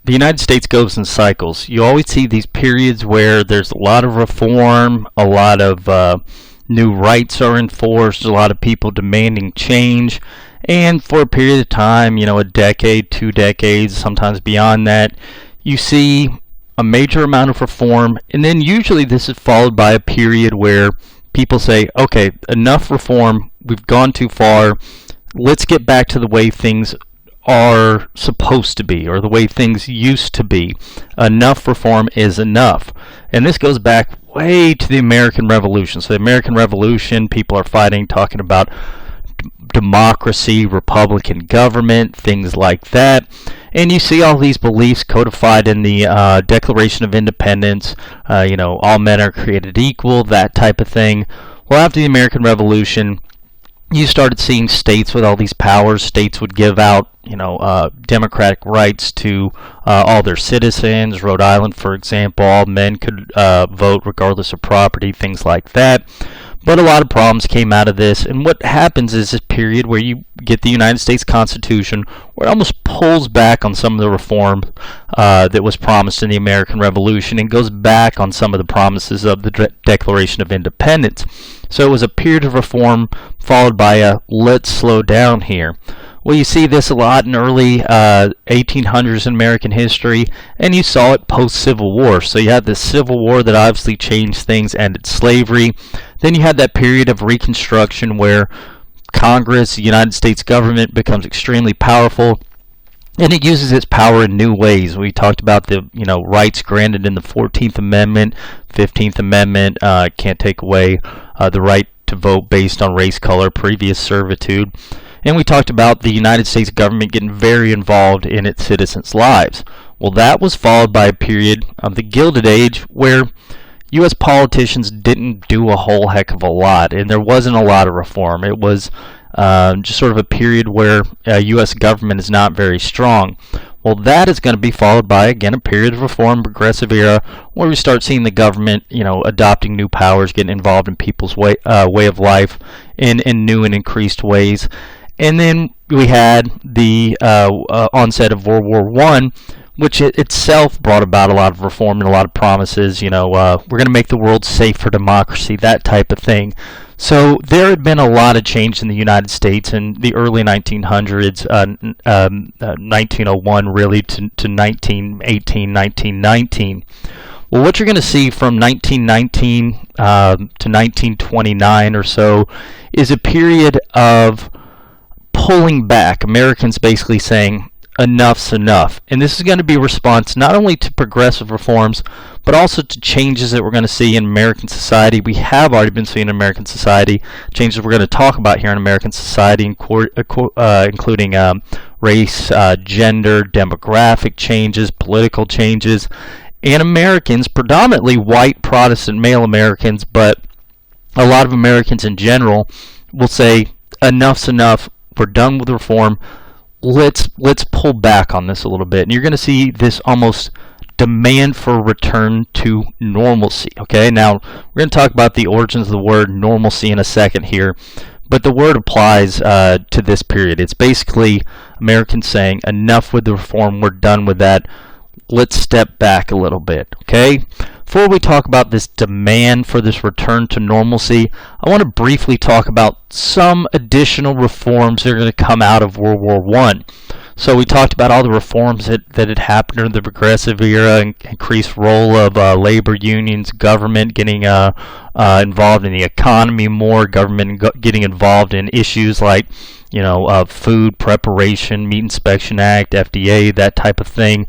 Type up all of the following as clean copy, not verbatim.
the United States goes in cycles. You always see these periods where there's a lot of reform, a lot of new rights are enforced, a lot of people demanding change, and for a period of time, a decade, 2 decades, sometimes beyond that, you see a major amount of reform, and then usually this is followed by a period where people say, okay, enough reform, we've gone too far, let's get back to the way things are supposed to be, or the way things used to be. Enough reform is enough. And this goes back way to the American Revolution. So the American Revolution, people are fighting, talking about democracy, Republican government, things like that. And you see all these beliefs codified in the Declaration of Independence, all men are created equal, that type of thing. Well, after the American Revolution, you started seeing states with all these powers. States would give out, democratic rights to all their citizens. Rhode Island, for example, all men could vote regardless of property, things like that. But a lot of problems came out of this, and what happens is this period where you get the United States Constitution, where it almost pulls back on some of the reform that was promised in the American Revolution, and goes back on some of the promises of the Declaration of Independence. So it was a period of reform followed by a let's slow down here. Well, you see this a lot in early 1800s in American history, and you saw it post-Civil War. So you had the Civil War that obviously changed things, ended slavery. Then you had that period of Reconstruction where Congress, the United States government, becomes extremely powerful, and it uses its power in new ways. We talked about the rights granted in the 14th Amendment, 15th Amendment, can't take away the right to vote based on race, color, previous servitude. And we talked about the United States government getting very involved in its citizens' lives. Well, that was followed by a period of the Gilded Age where U.S. politicians didn't do a whole heck of a lot, and there wasn't a lot of reform. It was just sort of a period where U.S. government is not very strong. Well, that is going to be followed by, again, a period of reform, progressive era, where we start seeing the government, adopting new powers, getting involved in people's way of life in new and increased ways. And then we had the onset of World War I, which itself brought about a lot of reform and a lot of promises. We're going to make the world safe for democracy, that type of thing. So there had been a lot of change in the United States in the early 1900s, 1901 really to 1918, 1919. Well, what you're going to see from 1919 to 1929 or so is a period of pulling back. Americans basically saying enough's enough, and this is going to be a response not only to progressive reforms but also to changes that we're going to see in American society. We have already been seeing in American society changes we're going to talk about here in American society, including race, gender, demographic changes, political changes, and Americans, predominantly white Protestant male Americans, but a lot of Americans in general will say enough's enough. We're done with reform. Let's pull back on this a little bit. And you're going to see this almost demand for a return to normalcy. Okay, now we're going to talk about the origins of the word normalcy in a second here, but the word applies to this period. It's basically Americans saying enough with the reform. We're done with that. Let's step back a little bit. Okay. Before we talk about this demand for this return to normalcy, I want to briefly talk about some additional reforms that are going to come out of World War I. So we talked about all the reforms that had happened during the progressive era, increased role of labor unions, government getting involved in the economy more, government getting involved in issues like food preparation, Meat Inspection Act, FDA, that type of thing.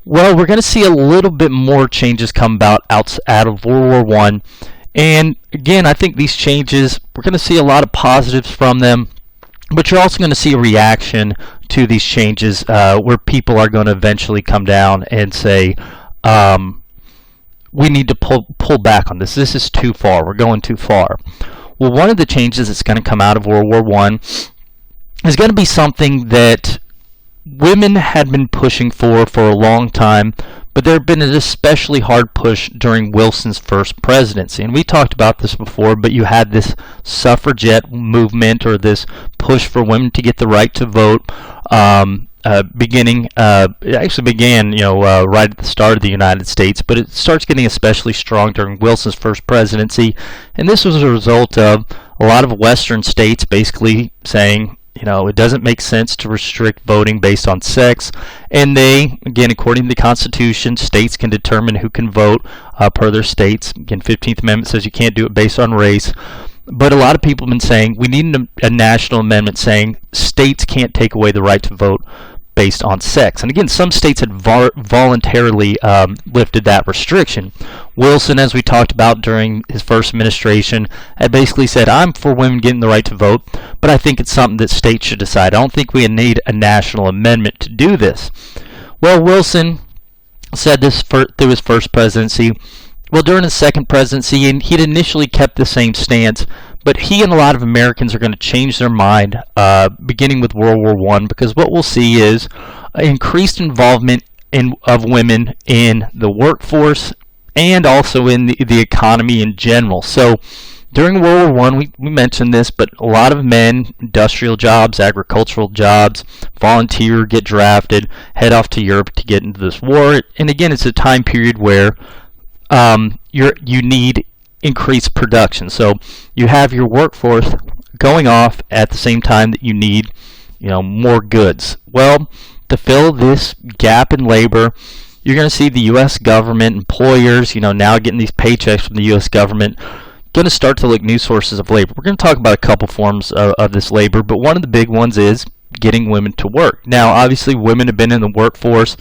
Well, we're going to see a little bit more changes come about out of World War I. And again, I think these changes, we're going to see a lot of positives from them, but you're also going to see a reaction to these changes where people are going to eventually come down and say, we need to pull back on this. This is too far. We're going too far. Well, one of the changes that's going to come out of World War I is going to be something that women had been pushing for a long time, but there had been an especially hard push during Wilson's first presidency. And we talked about this before, but you had this suffragette movement, or this push for women to get the right to vote, It actually began, right at the start of the United States, but it starts getting especially strong during Wilson's first presidency, and this was a result of a lot of Western states basically saying, it doesn't make sense to restrict voting based on sex, and they, again, according to the Constitution, states can determine who can vote per their states. Again, 15th Amendment says you can't do it based on race, but a lot of people have been saying we need a national amendment saying states can't take away the right to vote based on sex. And again, some states had voluntarily lifted that restriction. Wilson, as we talked about during his first administration, had basically said, I'm for women getting the right to vote, but I think it's something that states should decide. I don't think we need a national amendment to do this. Well, Wilson said this through his first presidency. Well, during his second presidency, and he'd initially kept the same stance, but he and a lot of Americans are going to change their mind beginning with World War I, because what we'll see is increased involvement of women in the workforce and also in the economy in general. So during World War I, we mentioned this, but a lot of men, industrial jobs, agricultural jobs, volunteer, get drafted, head off to Europe to get into this war. And again, it's a time period where you need increased production. So you have your workforce going off at the same time that you need, more goods. Well, to fill this gap in labor, you're going to see the U.S. government, employers, now getting these paychecks from the U.S. government, going to start to look new sources of labor. We're going to talk about a couple forms of this labor, but one of the big ones is getting women to work. Now, obviously, women have been in the workforce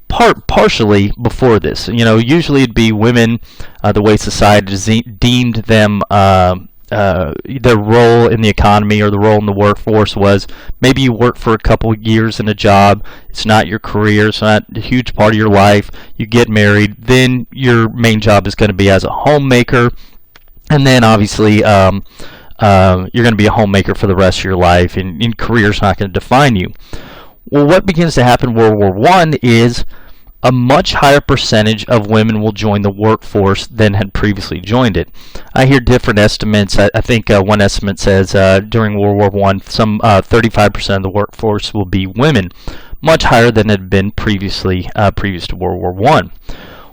partially before this. Usually it'd be women, the way society deemed them, their role in the economy or the role in the workforce was maybe you work for a couple of years in a job, it's not your career, it's not a huge part of your life, you get married, then your main job is going to be as a homemaker, and then obviously you're going to be a homemaker for the rest of your life, and career's not going to define you. Well, what begins to happen in World War I is a much higher percentage of women will join the workforce than had previously joined it. I hear different estimates. I think one estimate says during World War I, some 35% of the workforce will be women, much higher than had been previous to World War I.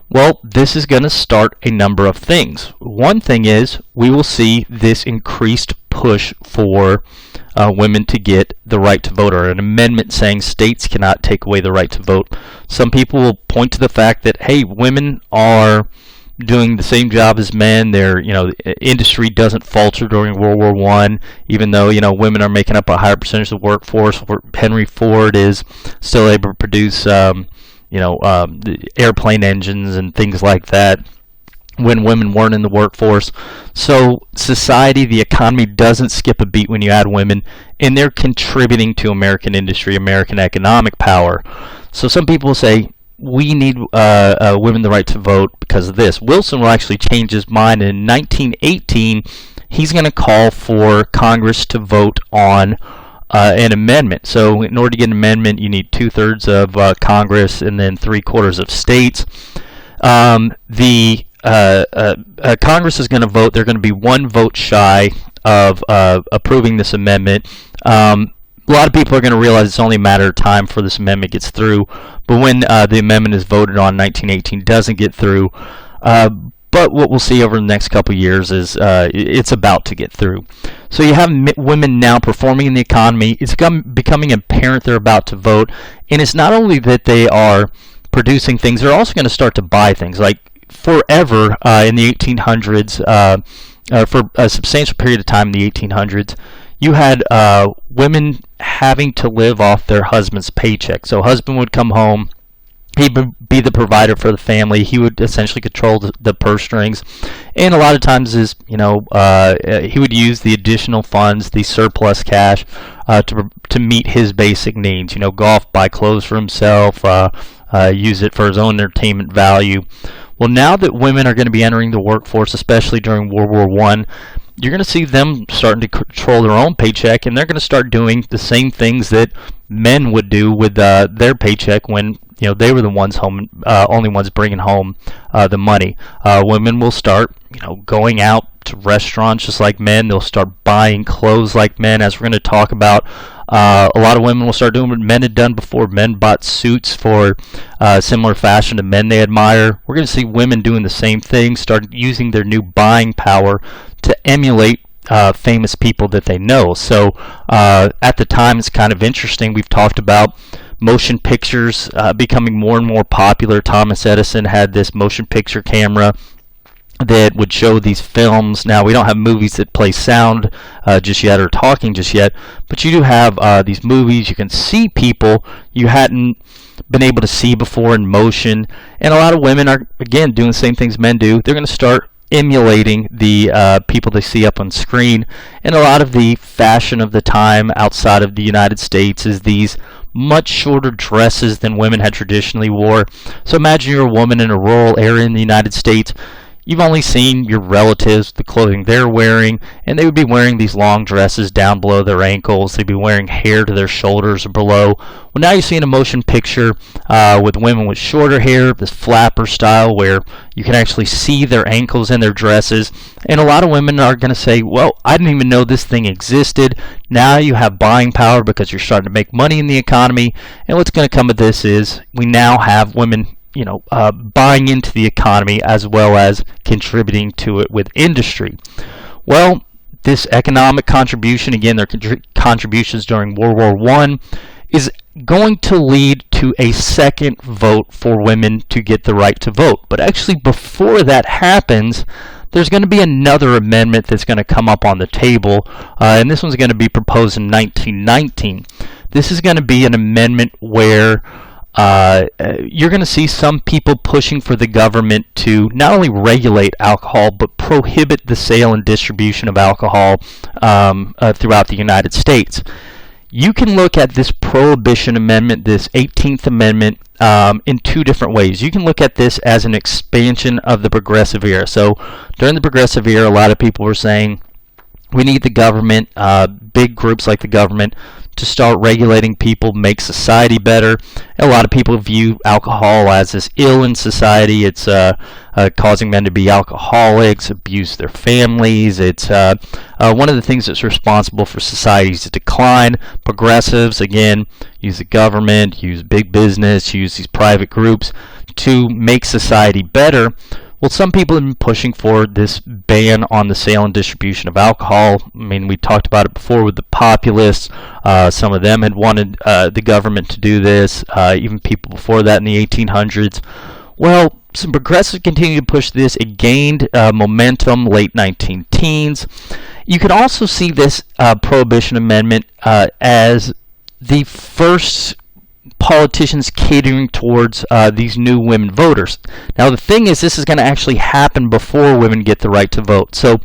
Well, this is going to start a number of things. One thing is we will see this increased push for women to get the right to vote, or an amendment saying states cannot take away the right to vote. Some people will point to the fact that, hey, women are doing the same job as men. Industry doesn't falter during World War I, even though, women are making up a higher percentage of the workforce. Henry Ford is still able to produce, the airplane engines and things like that when women weren't in the workforce. So society, the economy doesn't skip a beat when you add women, and they're contributing to American industry, American economic power. So some people say, we need women the right to vote because of this. Wilson will actually change his mind. In 1918, he's going to call for Congress to vote on an amendment. So in order to get an amendment, you need 2/3 of Congress and then 3/4 of states. Congress is going to vote. They're going to be one vote shy of approving this amendment. A lot of people are going to realize it's only a matter of time before this amendment gets through. But when the amendment is voted on in 1918, doesn't get through. But what we'll see over the next couple of years is it's about to get through. So you have women now performing in the economy. It's becoming apparent they're about to vote. And it's not only that they are producing things, they're also going to start to buy things. Like forever in the 1800s, for a substantial period of time in the 1800s, you had women having to live off their husband's paycheck. So husband would come home, he would be the provider for the family, he would essentially control the purse strings, and a lot of times he would use the additional funds, the surplus cash, to meet his basic needs. Go off, buy clothes for himself, use it for his own entertainment value. Well, now that women are going to be entering the workforce, especially during World War I, you're going to see them starting to control their own paycheck, and they're going to start doing the same things that men would do with their paycheck when they were the only ones bringing home the money. Women will start going out to restaurants just like men. They'll start buying clothes like men, as we're going to talk about. A lot of women will start doing what men had done before. Men bought suits for similar fashion to men they admire. We're going to see women doing the same thing, start using their new buying power to emulate famous people that they know. So at the time, it's kind of interesting. We've talked about motion pictures becoming more and more popular. Thomas Edison had this motion picture camera that would show these films. Now, we don't have movies that play sound just yet or talking just yet, but you do have these movies. You can see people you hadn't been able to see before in motion, and a lot of women are, again, doing the same things men do. They're going to start emulating the people they see up on screen, and a lot of the fashion of the time outside of the United States is these much shorter dresses than women had traditionally wore. So imagine you're a woman in a rural area in the United States. You've only seen your relatives, the clothing they're wearing, and they would be wearing these long dresses down below their ankles. They'd be wearing hair to their shoulders or below. Well, now you're seeing a motion picture with women with shorter hair, this flapper style where you can actually see their ankles in their dresses. And a lot of women are going to say, well, I didn't even know this thing existed. Now you have buying power because you're starting to make money in the economy. And what's going to come of this is we now have women buying into the economy as well as contributing to it with industry. Well, this economic contribution, again, their contributions during World War I, is going to lead to a second vote for women to get the right to vote. But actually, before that happens, there's going to be another amendment that's going to come up on the table, and this one's going to be proposed in 1919. This is going to be an amendment where you're going to see some people pushing for the government to not only regulate alcohol, but prohibit the sale and distribution of alcohol throughout the United States. You can look at this Prohibition Amendment, this 18th Amendment, in two different ways. You can look at this as an expansion of the Progressive Era. So during the Progressive Era, a lot of people were saying, we need the government, big groups like the government, to start regulating people, make society better. A lot of people view alcohol as this ill in society. It's causing men to be alcoholics, abuse their families. It's one of the things that's responsible for society's decline. Progressives, again, use the government, use big business, use these private groups to make society better. Well, some people have been pushing for this ban on the sale and distribution of alcohol. I mean, we talked about it before with the populists. Some of them had wanted the government to do this, even people before that in the 1800s. Well, some progressives continued to push this. It gained momentum late 19-teens. You can also see this Prohibition Amendment as the first politicians catering towards these new women voters. Now, the thing is, this is going to actually happen before women get the right to vote. So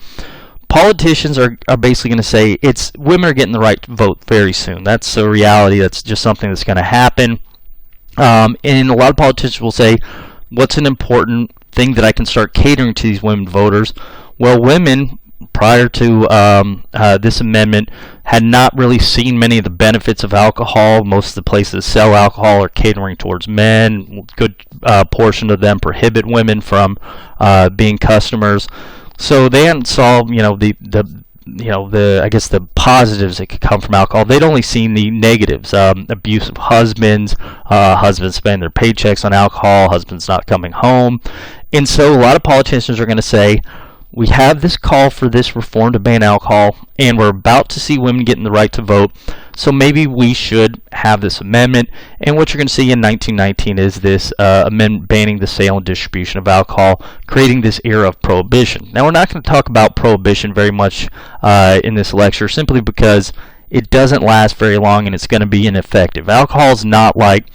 politicians are basically going to say women are getting the right to vote very soon. That's a reality. That's just something that's going to happen. And a lot of politicians will say, what's an important thing that I can start catering to these women voters? Well, women, prior to this amendment, had not really seen many of the benefits of alcohol. Most of the places that sell alcohol are catering towards men. Good portion of them prohibit women from being customers. So they hadn't saw, the positives that could come from alcohol. They'd only seen the negatives: abusive husbands, husbands spending their paychecks on alcohol, husbands not coming home. And so a lot of politicians are going to say, we have this call for this reform to ban alcohol, and we're about to see women getting the right to vote, so maybe we should have this amendment. And what you're going to see in 1919 is this amendment banning the sale and distribution of alcohol, creating this era of prohibition. Now, we're not going to talk about prohibition very much in this lecture, simply because it doesn't last very long and it's going to be ineffective. Alcohol is not like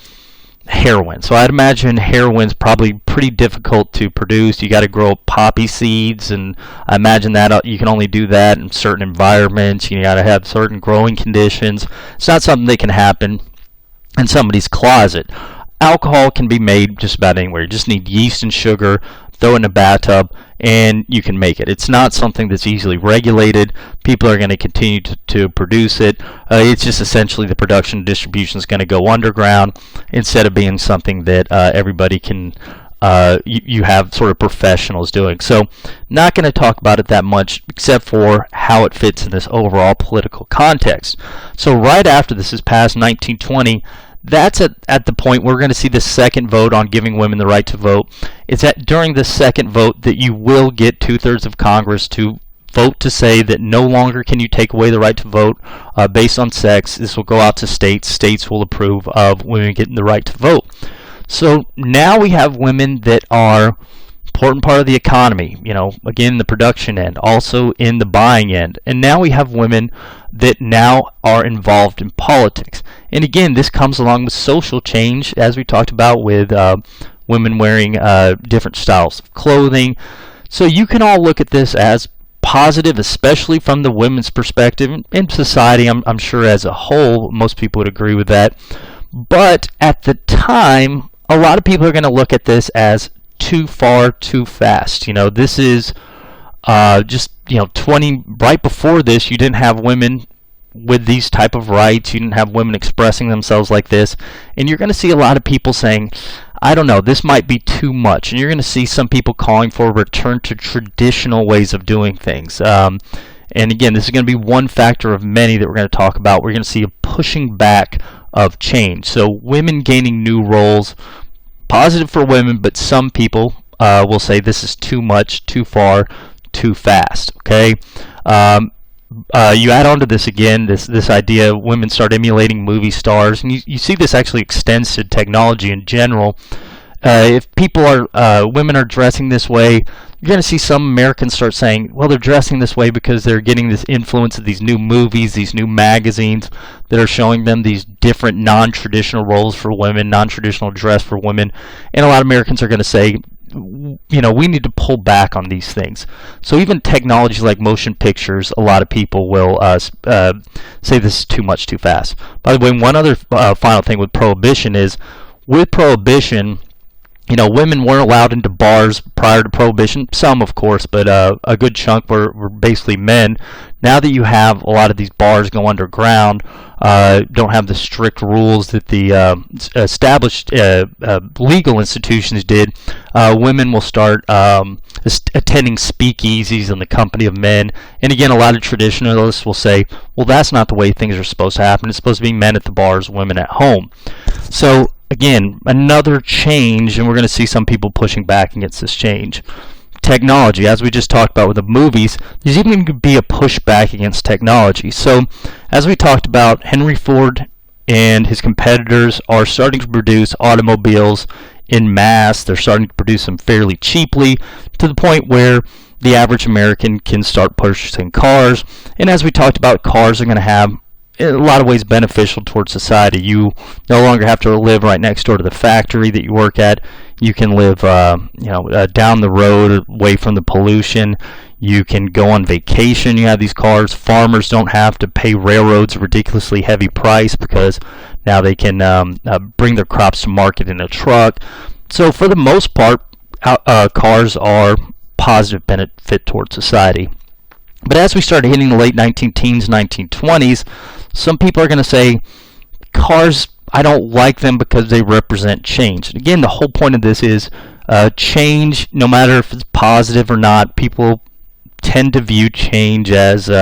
heroin. So I'd imagine heroin's probably pretty difficult to produce. You got to grow poppy seeds, and I imagine that you can only do that in certain environments. You got to have certain growing conditions. It's not something that can happen in somebody's closet. Alcohol can be made just about anywhere. You just need yeast and sugar, throw it in a bathtub, and you can make it. It's not something that's easily regulated. People are going to continue to produce it. It's just essentially the production and distribution is going to go underground instead of being something that everybody can you have sort of professionals doing. So not going to talk about it that much except for how it fits in this overall political context. So right after this is passed, 1920, that's at the point where we're going to see the second vote on giving women the right to vote. It's during the second vote that you will get 2/3 of Congress to vote to say that no longer can you take away the right to vote based on sex. This will go out to states. States will approve of women getting the right to vote. So now we have women that are important part of the economy, again, the production end, also in the buying end. And now we have women that now are involved in politics. And again, this comes along with social change, as we talked about with women wearing different styles of clothing. So you can all look at this as positive, especially from the women's perspective. In society, I'm sure as a whole, most people would agree with that. But at the time, a lot of people are going to look at this as too far, too fast. This is just 20 right before this. You didn't have women with these type of rights. You didn't have women expressing themselves like this, and you're going to see a lot of people saying, I don't know, this might be too much. And you're going to see some people calling for a return to traditional ways of doing things. And again, this is going to be one factor of many that we're going to talk about. We're going to see a pushing back of change. So women gaining new roles, positive for women, but some people will say this is too much, too far, too fast. Okay. You add on to this again, this idea women start emulating movie stars, and you see this actually extends to technology in general. If women are dressing this way, you're going to see some Americans start saying, well, they're dressing this way because they're getting this influence of these new movies, these new magazines that are showing them these different non-traditional roles for women, non-traditional dress for women. And a lot of Americans are going to say, we need to pull back on these things. So even technology like motion pictures, a lot of people will say this is too much, too fast. By the way, one other final thing with Prohibition is, with Prohibition, women weren't allowed into bars prior to Prohibition. Some, of course, but a good chunk were basically men. Now that you have a lot of these bars go underground, don't have the strict rules that the established legal institutions did, women will start attending speakeasies in the company of men. And again, a lot of traditionalists will say, well, that's not the way things are supposed to happen. It's supposed to be men at the bars, women at home. So again, another change, and we're going to see some people pushing back against this change. Technology, as we just talked about with the movies, there's even going to be a pushback against technology. So, as we talked about, Henry Ford and his competitors are starting to produce automobiles in mass. They're starting to produce them fairly cheaply, to the point where the average American can start purchasing cars. And as we talked about, cars are going to have, in a lot of ways, beneficial towards society. You no longer have to live right next door to the factory that you work at. You can live down the road, away from the pollution. You can go on vacation. You have these cars. Farmers don't have to pay railroads a ridiculously heavy price because now they can bring their crops to market in a truck. So for the most part, cars are positive benefit towards society. But as we started hitting the late 19-teens, 1920s, some people are going to say, cars, I don't like them because they represent change. And again, the whole point of this is change, no matter if it's positive or not, people tend to view change as in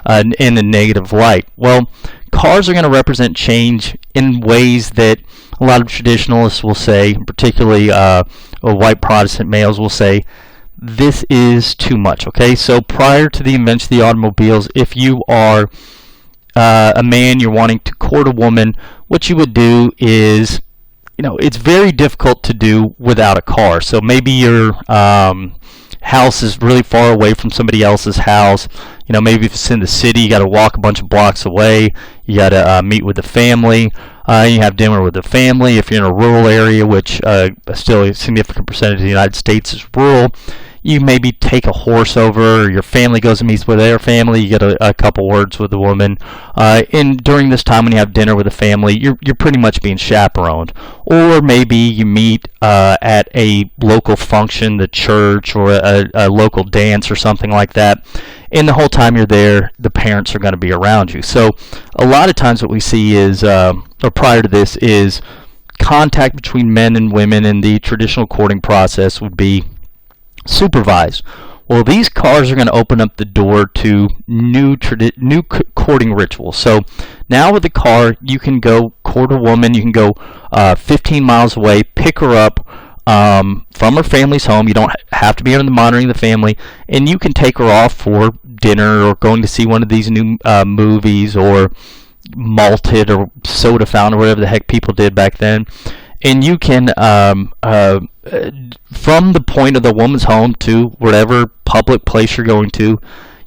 a negative light. Well, cars are going to represent change in ways that a lot of traditionalists will say, particularly white Protestant males will say, this is too much. Okay, so prior to the invention of the automobiles, if you are a man, you're wanting to court a woman, what you would do is, it's very difficult to do without a car. So maybe your house is really far away from somebody else's house. Maybe if it's in the city, you got to walk a bunch of blocks away. You got to meet with the family. You have dinner with the family. If you're in a rural area, which still a significant percentage of the United States is rural, you maybe take a horse over, or your family goes and meets with their family. You get a couple words with the woman. And during this time when you have dinner with the family, you're pretty much being chaperoned. Or maybe you meet at a local function, the church, or a local dance or something like that. And the whole time you're there, the parents are going to be around you. So a lot of times what we see is, or prior to this, is contact between men and women in the traditional courting process would be supervised. Well, these cars are going to open up the door to new courting rituals. So now with the car, you can go court a woman. You can go 15 miles away, pick her up from her family's home. You don't have to be under the monitoring of the family, and you can take her off for dinner or going to see one of these new movies or malted or soda fountain or whatever the heck people did back then. And you can, from the point of the woman's home to whatever public place you're going to,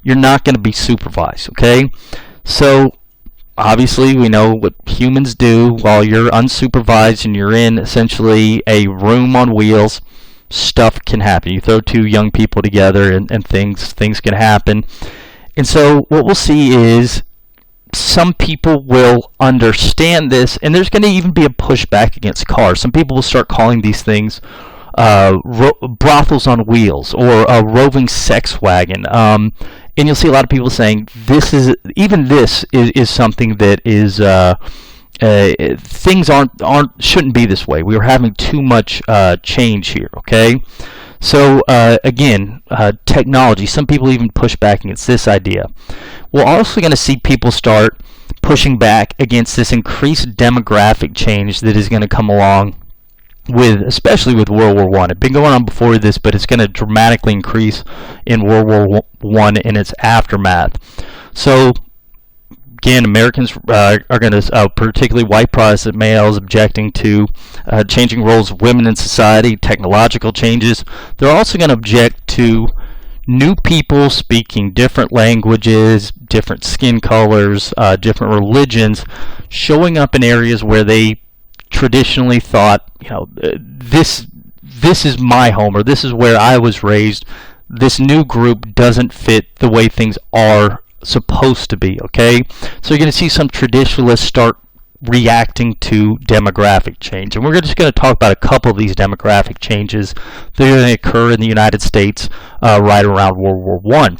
you're not going to be supervised, okay? So, obviously, we know what humans do while you're unsupervised and you're in essentially a room on wheels. Stuff can happen. You throw two young people together and things can happen. And so what we'll see is some people will understand this, and there's going to even be a pushback against cars. Some people will start calling these things brothels on wheels or a roving sex wagon. And you'll see a lot of people saying this is something that is things shouldn't be this way. We are having too much change here. Okay. So again, technology. Some people even push back against this idea. We're also going to see people start pushing back against this increased demographic change that is going to come along especially with World War I. It's been going on before this, but it's going to dramatically increase in World War I and its aftermath. So again, Americans are going to, particularly white Protestant males, objecting to changing roles of women in society, technological changes. They're also going to object to new people speaking different languages, different skin colors, different religions, showing up in areas where they traditionally thought, this is my home, or this is where I was raised. This new group doesn't fit the way things are supposed to be, okay? So you're going to see some traditionalists start reacting to demographic change. And we're just going to talk about a couple of these demographic changes that are going to occur in the United States right around World War I.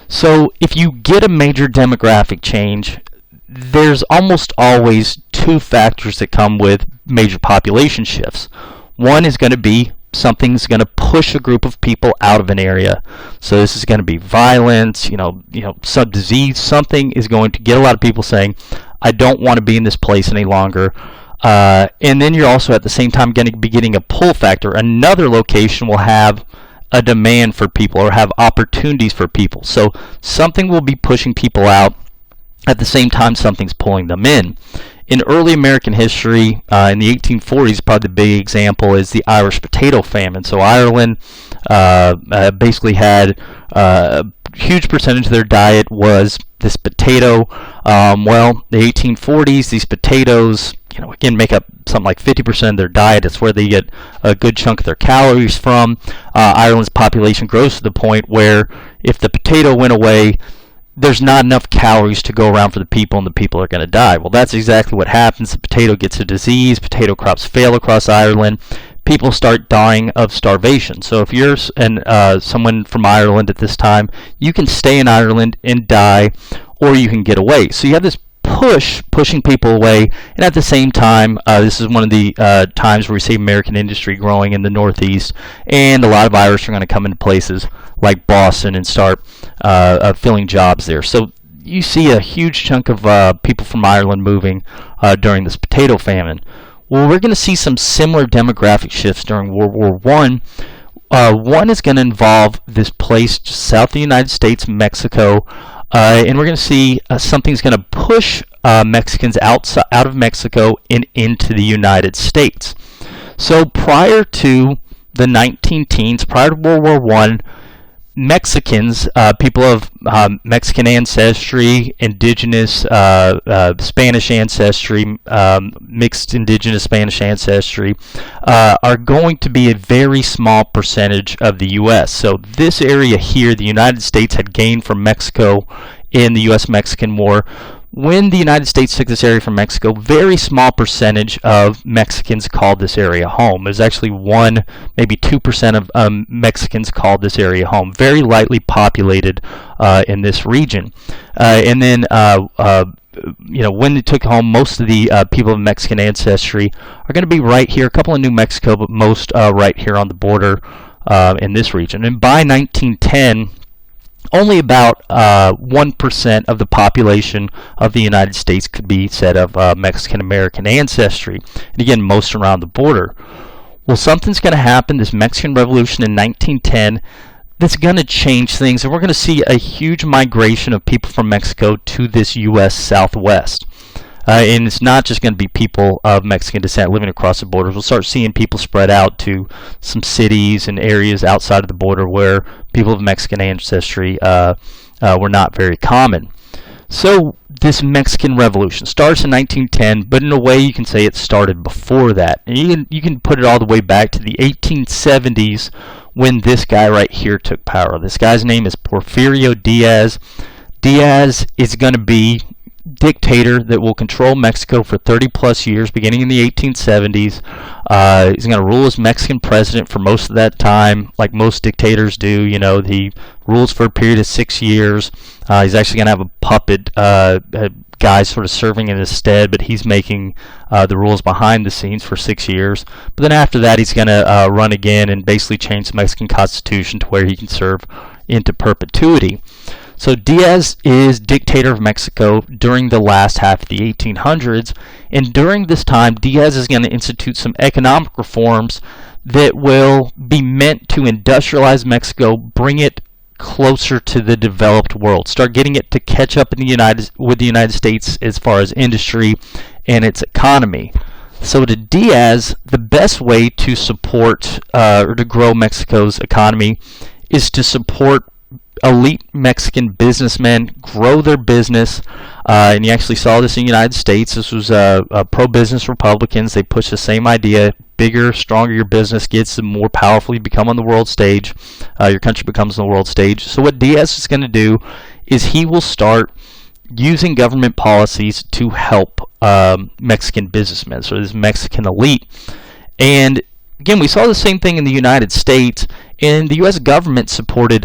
So if you get a major demographic change, there's almost always two factors that come with major population shifts. One is going to be something's going to push a group of people out of an area. So this is going to be violence, some disease. Something is going to get a lot of people saying, I don't want to be in this place any longer. And then you're also at the same time going to be getting a pull factor. Another location will have a demand for people or have opportunities for people. So something will be pushing people out. At the same time, something's pulling them in. In early American history, in the 1840s, probably the big example is the Irish potato famine. So Ireland basically had a huge percentage of their diet was this potato. The 1840s, these potatoes, again, make up something like 50% of their diet. It's where they get a good chunk of their calories from. Ireland's population grows to the point where if the potato went away, there's not enough calories to go around for the people, and the people are going to die. Well, that's exactly what happens. The potato gets a disease. Potato crops fail across Ireland. People start dying of starvation. So if you're someone from Ireland at this time, you can stay in Ireland and die, or you can get away. So you have this pushing people away, and at the same time, this is one of the times where we see American industry growing in the Northeast, and a lot of Irish are going to come into places like Boston and start filling jobs there. So you see a huge chunk of people from Ireland moving during this potato famine. Well, we're going to see some similar demographic shifts during World War I. One is going to involve this place just south of the United States, Mexico, and we're going to see something's going to push Mexicans out of Mexico and into the United States. So prior to the 19-teens, prior to World War I, Mexicans, people of Mexican ancestry, indigenous Spanish ancestry, mixed indigenous Spanish ancestry, are going to be a very small percentage of the U.S. So this area here, the United States had gained from Mexico in the U.S.-Mexican War, when the United States took this area from Mexico, very small percentage of Mexicans called this area home. It was actually 1, maybe 2% of Mexicans called this area home. Very lightly populated in this region. And then, when they took home, most of the people of Mexican ancestry are going to be right here. A couple in New Mexico, but most right here on the border in this region. And by 1910, only about 1% of the population of the United States could be said of Mexican-American ancestry. And again, most around the border. Well, something's going to happen, this Mexican Revolution in 1910, that's going to change things. And we're going to see a huge migration of people from Mexico to this U.S. Southwest. And it's not just going to be people of Mexican descent living across the borders. We'll start seeing people spread out to some cities and areas outside of the border where people of Mexican ancestry were not very common. So this Mexican Revolution starts in 1910, but in a way you can say it started before that. And you can put it all the way back to the 1870s when this guy right here took power. This guy's name is Porfirio Diaz. Diaz is going to be dictator that will control Mexico for 30 plus years beginning in the 1870s. He's going to rule as Mexican president for most of that time, like most dictators do. He rules for a period of 6 years. He's actually going to have a puppet guy sort of serving in his stead, but he's making the rules behind the scenes for 6 years. But then after that, he's going to run again and basically change the Mexican Constitution to where he can serve into perpetuity. So Diaz is dictator of Mexico during the last half of the 1800s, and during this time, Diaz is going to institute some economic reforms that will be meant to industrialize Mexico, bring it closer to the developed world, start getting it to catch up with the United States as far as industry and its economy. So to Diaz, the best way to support or to grow Mexico's economy is to support elite Mexican businessmen, grow their business, and you actually saw this in the United States. This was pro-business Republicans. They pushed the same idea: bigger, stronger your business gets, the more powerful you become on the world stage. Your country becomes on the world stage. So what Diaz is going to do is he will start using government policies to help Mexican businessmen, so this Mexican elite. And again, we saw the same thing in the United States, and the U.S. government supported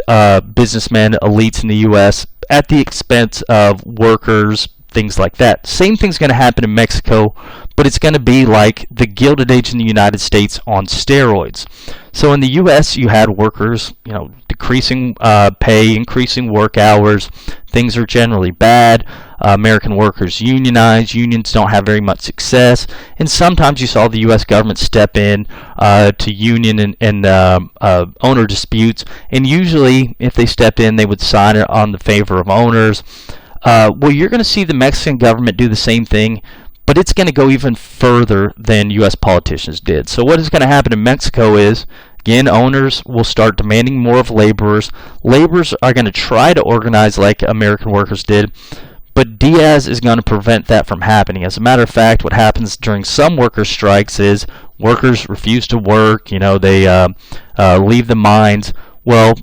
businessmen, elites in the U.S. at the expense of workers, things like that. Same thing's going to happen in Mexico, but it's going to be like the Gilded Age in the United States on steroids. So in the U.S., you had workers, decreasing pay, increasing work hours. Things are generally bad. American workers unionize. Unions don't have very much success. And sometimes you saw the U.S. government step in to union and owner disputes. And usually, if they stepped in, they would sign it on the favor of owners. Well, you're going to see the Mexican government do the same thing, but it's going to go even further than U.S. politicians did. So what is going to happen in Mexico is, again, owners will start demanding more of laborers. Laborers are going to try to organize like American workers did, but Diaz is going to prevent that from happening. As a matter of fact, what happens during some worker strikes is workers refuse to work. They leave the mines. Well,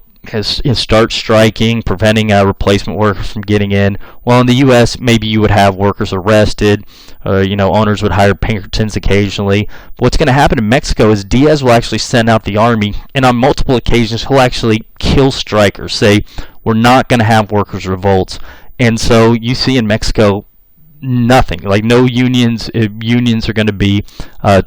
start striking, preventing replacement workers from getting in. Well, in the U.S., maybe you would have workers arrested. Owners would hire Pinkertons occasionally. But what's going to happen in Mexico is Diaz will actually send out the army, and on multiple occasions, he'll actually kill strikers, say, we're not going to have workers' revolts. And so you see in Mexico, nothing, like no unions. Unions are going to be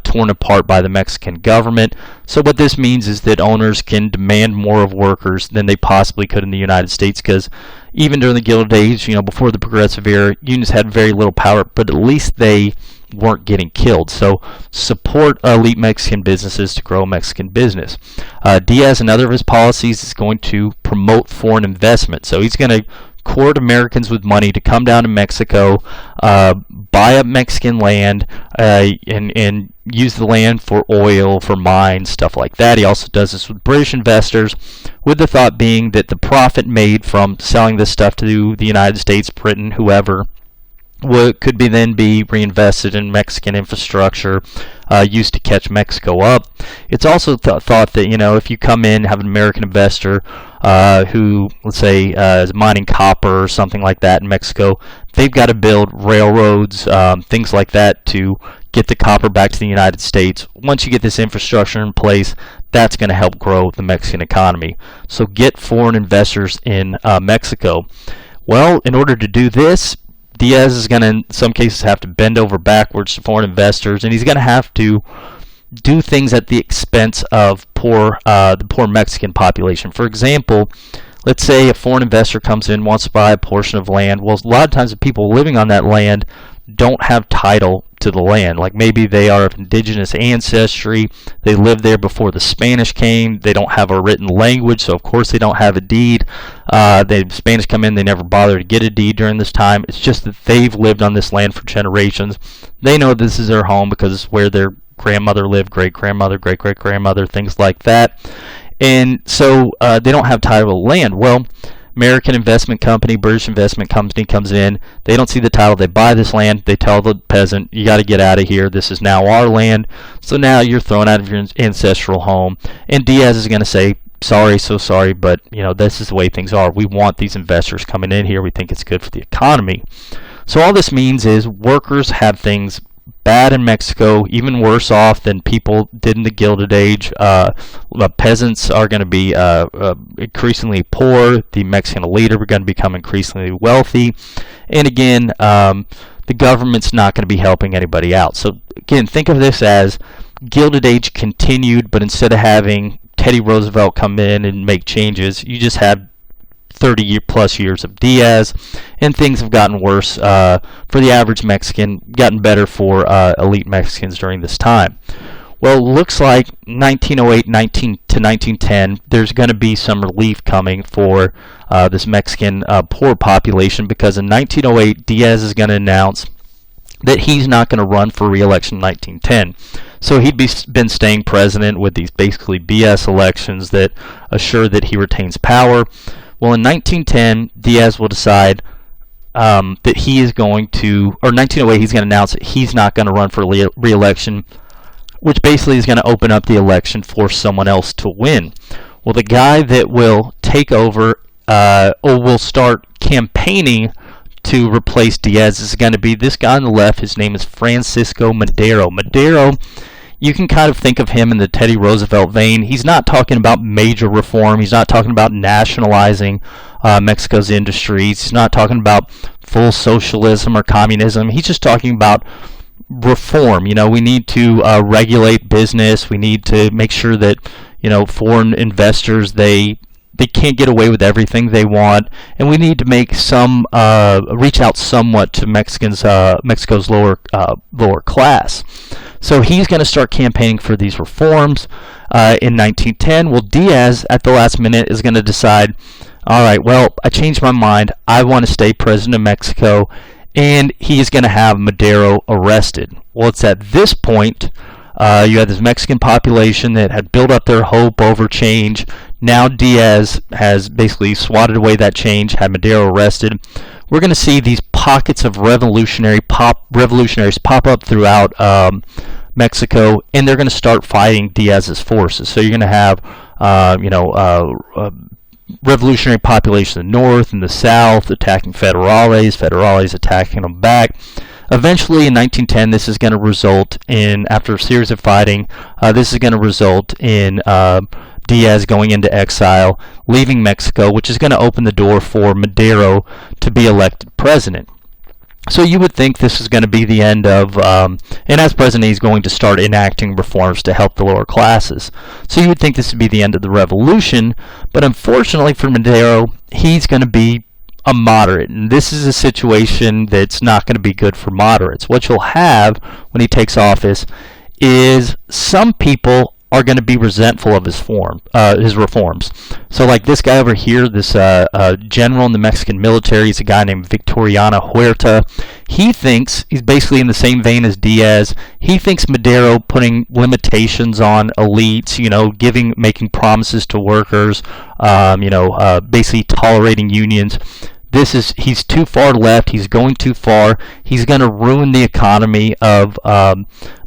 torn apart by the Mexican government. So what this means is that owners can demand more of workers than they possibly could in the United States, because even during the Gilded Age, before the Progressive Era, unions had very little power, but at least they weren't getting killed. So support elite Mexican businesses to grow Mexican business. Diaz, another of his policies, is going to promote foreign investment. So he's going to court Americans with money to come down to Mexico, buy up Mexican land, and use the land for oil, for mines, stuff like that. He also does this with British investors, with the thought being that the profit made from selling this stuff to the United States, Britain, whoever, could then be reinvested in Mexican infrastructure used to catch Mexico up. It's also thought that, if you come in, have an American investor who, let's say, is mining copper or something like that in Mexico, they've got to build railroads, things like that, to get the copper back to the United States. Once you get this infrastructure in place, that's going to help grow the Mexican economy. So get foreign investors in Mexico. Well, in order to do this, Diaz is going to, in some cases, have to bend over backwards to foreign investors, and he's going to have to do things at the expense of the poor Mexican population. For example, let's say a foreign investor comes in, wants to buy a portion of land. Well, a lot of times the people living on that land don't have title to the land. Like maybe they are of indigenous ancestry, they lived there before the Spanish came, they don't have a written language, so of course they don't have a deed. The Spanish come in, they never bother to get a deed during this time. It's just that they've lived on this land for generations. They know this is their home because it's where their grandmother lived, great-grandmother, great-great-grandmother, things like that. And so they don't have title to land. Well, American investment company, British investment company comes in, they don't see the title, they buy this land, they tell the peasant, you got to get out of here, this is now our land. So now you're thrown out of your ancestral home, and Diaz is going to say, sorry, so sorry, but this is the way things are. We want these investors coming in here, we think it's good for the economy. So all this means is workers have things bad in Mexico, even worse off than people did in the Gilded Age. Peasants are going to be increasingly poor. The Mexican elite are going to become increasingly wealthy. And again, the government's not going to be helping anybody out. So again, think of this as Gilded Age continued, but instead of having Teddy Roosevelt come in and make changes, you just had 30-plus years of Diaz, and things have gotten worse for the average Mexican, gotten better for elite Mexicans during this time. Well, it looks like 1908 to 1910, there's going to be some relief coming for this Mexican poor population, because in 1908, Diaz is going to announce that he's not going to run for re-election in 1910. So he'd been staying president with these basically BS elections that assure that he retains power. Well, in 1910, Diaz will decide that he is going to, or 1908, he's going to announce that he's not going to run for re-election, which basically is going to open up the election for someone else to win. Well, the guy that will take over, or will start campaigning to replace Diaz, is going to be this guy on the left. His name is Francisco Madero. Madero, you can kind of think of him in the Teddy Roosevelt vein. He's not talking about major reform. He's not talking about nationalizing Mexico's industries. He's not talking about full socialism or communism. He's just talking about reform. We need to regulate business. We need to make sure that foreign investors, they can't get away with everything they want, and we need to make some reach out somewhat to Mexico's lower class. So he's going to start campaigning for these reforms in 1910. Well, Diaz at the last minute is going to decide, all right, well, I changed my mind. I want to stay president of Mexico, and he's going to have Madero arrested. Well, it's at this point you had this Mexican population that had built up their hope over change. Now Diaz has basically swatted away that change, had Madero arrested. We're going to see these pockets of revolutionaries pop up throughout Mexico, and they're going to start fighting Diaz's forces. So you're going to have revolutionary population in the north and the south attacking federales attacking them back. Eventually, in 1910, this is going to result in, after a series of fighting, this is going to result in Diaz going into exile, leaving Mexico, which is going to open the door for Madero to be elected president. So you would think this is going to be the end of, and as president, he's going to start enacting reforms to help the lower classes. So you would think this would be the end of the revolution, but unfortunately for Madero, he's going to be a moderate, and this is a situation that's not going to be good for moderates. What you'll have when he takes office is some people are going to be resentful of his reforms. So like this guy over here, this general in the Mexican military, is a guy named Victoriano Huerta. He thinks, he's basically in the same vein as Diaz, he thinks Madero putting limitations on elites, making promises to workers, basically tolerating unions, he's too far left. He's going too far. He's going to ruin the economy of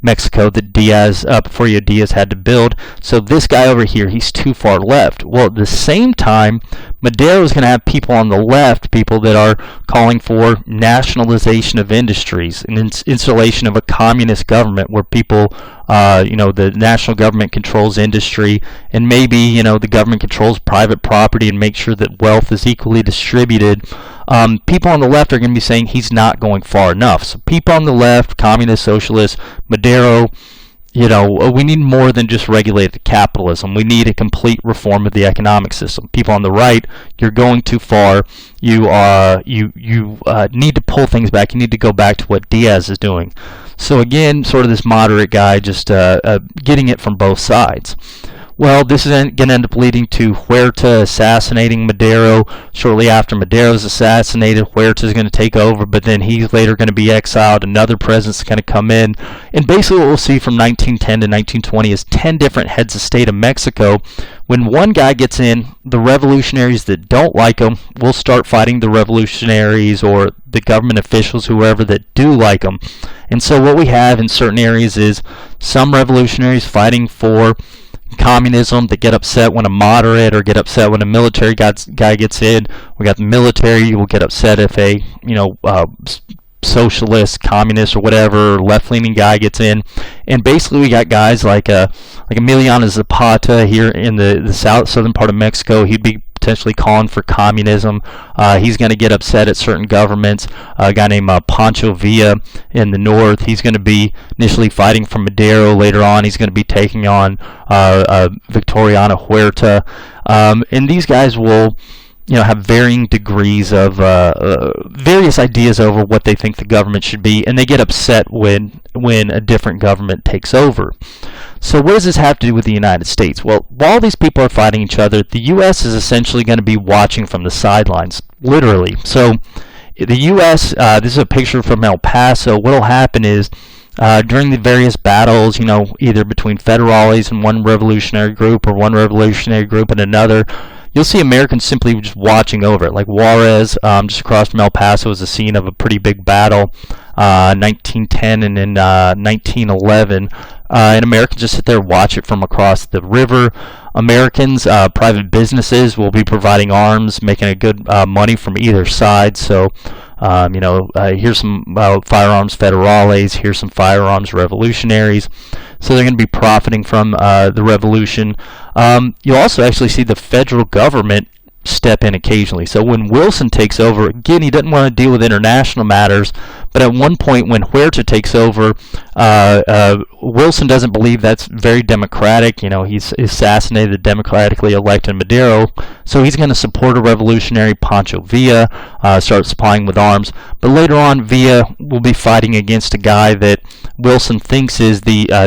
Mexico that Porfirio Diaz had to build. So this guy over here, he's too far left. Well, at the same time, Madero is going to have people on the left, people that are calling for nationalization of industries and installation of a communist government where people, the national government controls industry, and maybe, the government controls private property and make sure that wealth is equally distributed. People on the left are going to be saying he's not going far enough. So people on the left, communist, socialists, Madero, we need more than just regulated capitalism. We need a complete reform of the economic system. People on the right, you're going too far. You need to pull things back. You need to go back to what Diaz is doing. So again, sort of this moderate guy just getting it from both sides. Well, this is going to end up leading to Huerta assassinating Madero. Shortly after Madero is assassinated, Huerta is going to take over, but then he's later going to be exiled. Another president's going to come in. And basically what we'll see from 1910 to 1920 is 10 different heads of state of Mexico. When one guy gets in, the revolutionaries that don't like him will start fighting the revolutionaries or the government officials, whoever that do like him. And so what we have in certain areas is some revolutionaries fighting for communism that get upset when a moderate or get upset when a military guy gets in. We got the military will get upset if a socialist, communist, or whatever left-leaning guy gets in. And basically we got guys like Emiliano Zapata here in the southern part of Mexico. He'd be potentially calling for communism. He's going to get upset at certain governments. A guy named Pancho Villa in the north, he's going to be initially fighting for Madero. Later on, he's going to be taking on Victoriano Huerta. And these guys will have varying degrees of various ideas over what they think the government should be, and they get upset when a different government takes over. So what does this have to do with the United States? Well, while these people are fighting each other, the U.S. is essentially going to be watching from the sidelines, literally. So the U.S., this is a picture from El Paso. What will happen is during the various battles, either between federales and one revolutionary group or one revolutionary group and another, you'll see Americans simply just watching over it. Like Juarez, just across from El Paso, is the scene of a pretty big battle, 1910 and in 1911. And Americans just sit there and watch it from across the river. Americans, private businesses will be providing arms, making a good money from either side. So, here's some firearms federales, here's some firearms revolutionaries. So they're going to be profiting from the revolution. You'll also actually see the federal government step in occasionally. So when Wilson takes over, again, he doesn't want to deal with international matters, but at one point when Huerta takes over, Wilson doesn't believe that's very democratic. He's assassinated the democratically elected Madero, so he's going to support a revolutionary, Pancho Villa, start supplying with arms. But later on, Villa will be fighting against a guy that Wilson thinks is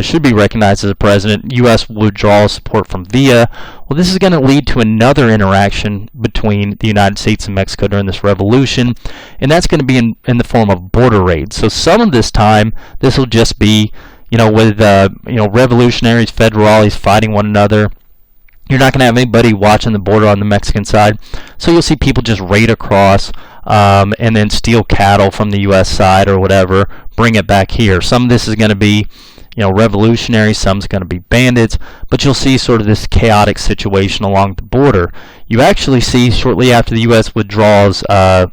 should be recognized as a president. U.S. will withdraw support from Villa. Well, this is going to lead to another interaction between the United States and Mexico during this revolution, and that's going to be in the form of border raids. So some of this time, this will just be, with revolutionaries, federales fighting one another. You're not going to have anybody watching the border on the Mexican side, so you'll see people just raid across and then steal cattle from the U.S. side or whatever, bring it back here. Some of this is going to be revolutionary, some's going to be bandits, but you'll see sort of this chaotic situation along the border. You actually see shortly after the U.S. withdraws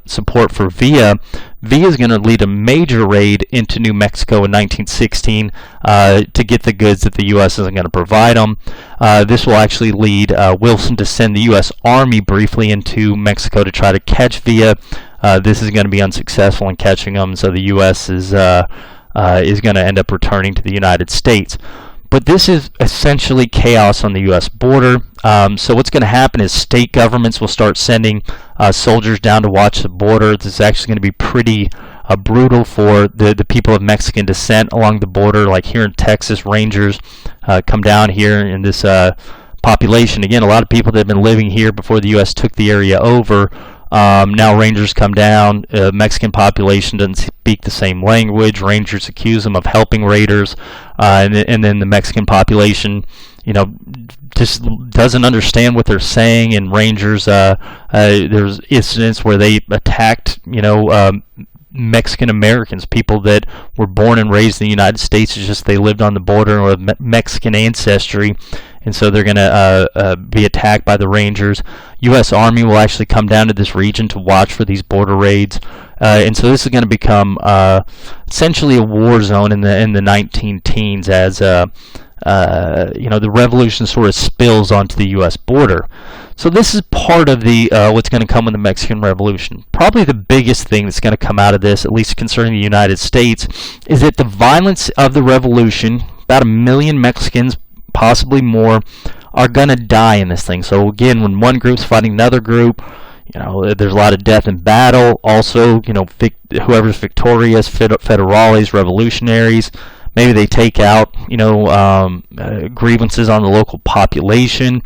support for Villa, Villa is going to lead a major raid into New Mexico in 1916 to get the goods that the U.S. isn't going to provide them. This will actually lead Wilson to send the U.S. Army briefly into Mexico to try to catch Villa. This is going to be unsuccessful in catching them, so the U.S. is going to end up returning to the United States. But this is essentially chaos on the U.S. border. So what's going to happen is state governments will start sending soldiers down to watch the border. This is actually going to be pretty brutal for the people of Mexican descent along the border. Like here in Texas, Rangers come down here in this population. Again, a lot of people that have been living here before the U.S. took the area over. Now Rangers come down. Mexican population doesn't speak the same language. Rangers accuse them of helping raiders, and then the Mexican population, just doesn't understand what they're saying. And Rangers, there's incidents where they attacked, Mexican Americans, people that were born and raised in the United States. It's just they lived on the border with Mexican ancestry, and so they're going to be attacked by the Rangers. U.S. Army will actually come down to this region to watch for these border raids, and so this is going to become essentially a war zone in the 19 teens as the revolution sort of spills onto the U.S. border. So this is part of the what's going to come with the Mexican Revolution. Probably the biggest thing that's going to come out of this, at least concerning the United States, is that the violence of the revolution, about 1 million Mexicans, possibly more, are going to die in this thing. So again, when one group's fighting another group, there's a lot of death in battle. Also, whoever's victorious, federales, revolutionaries, maybe they take out, grievances on the local population.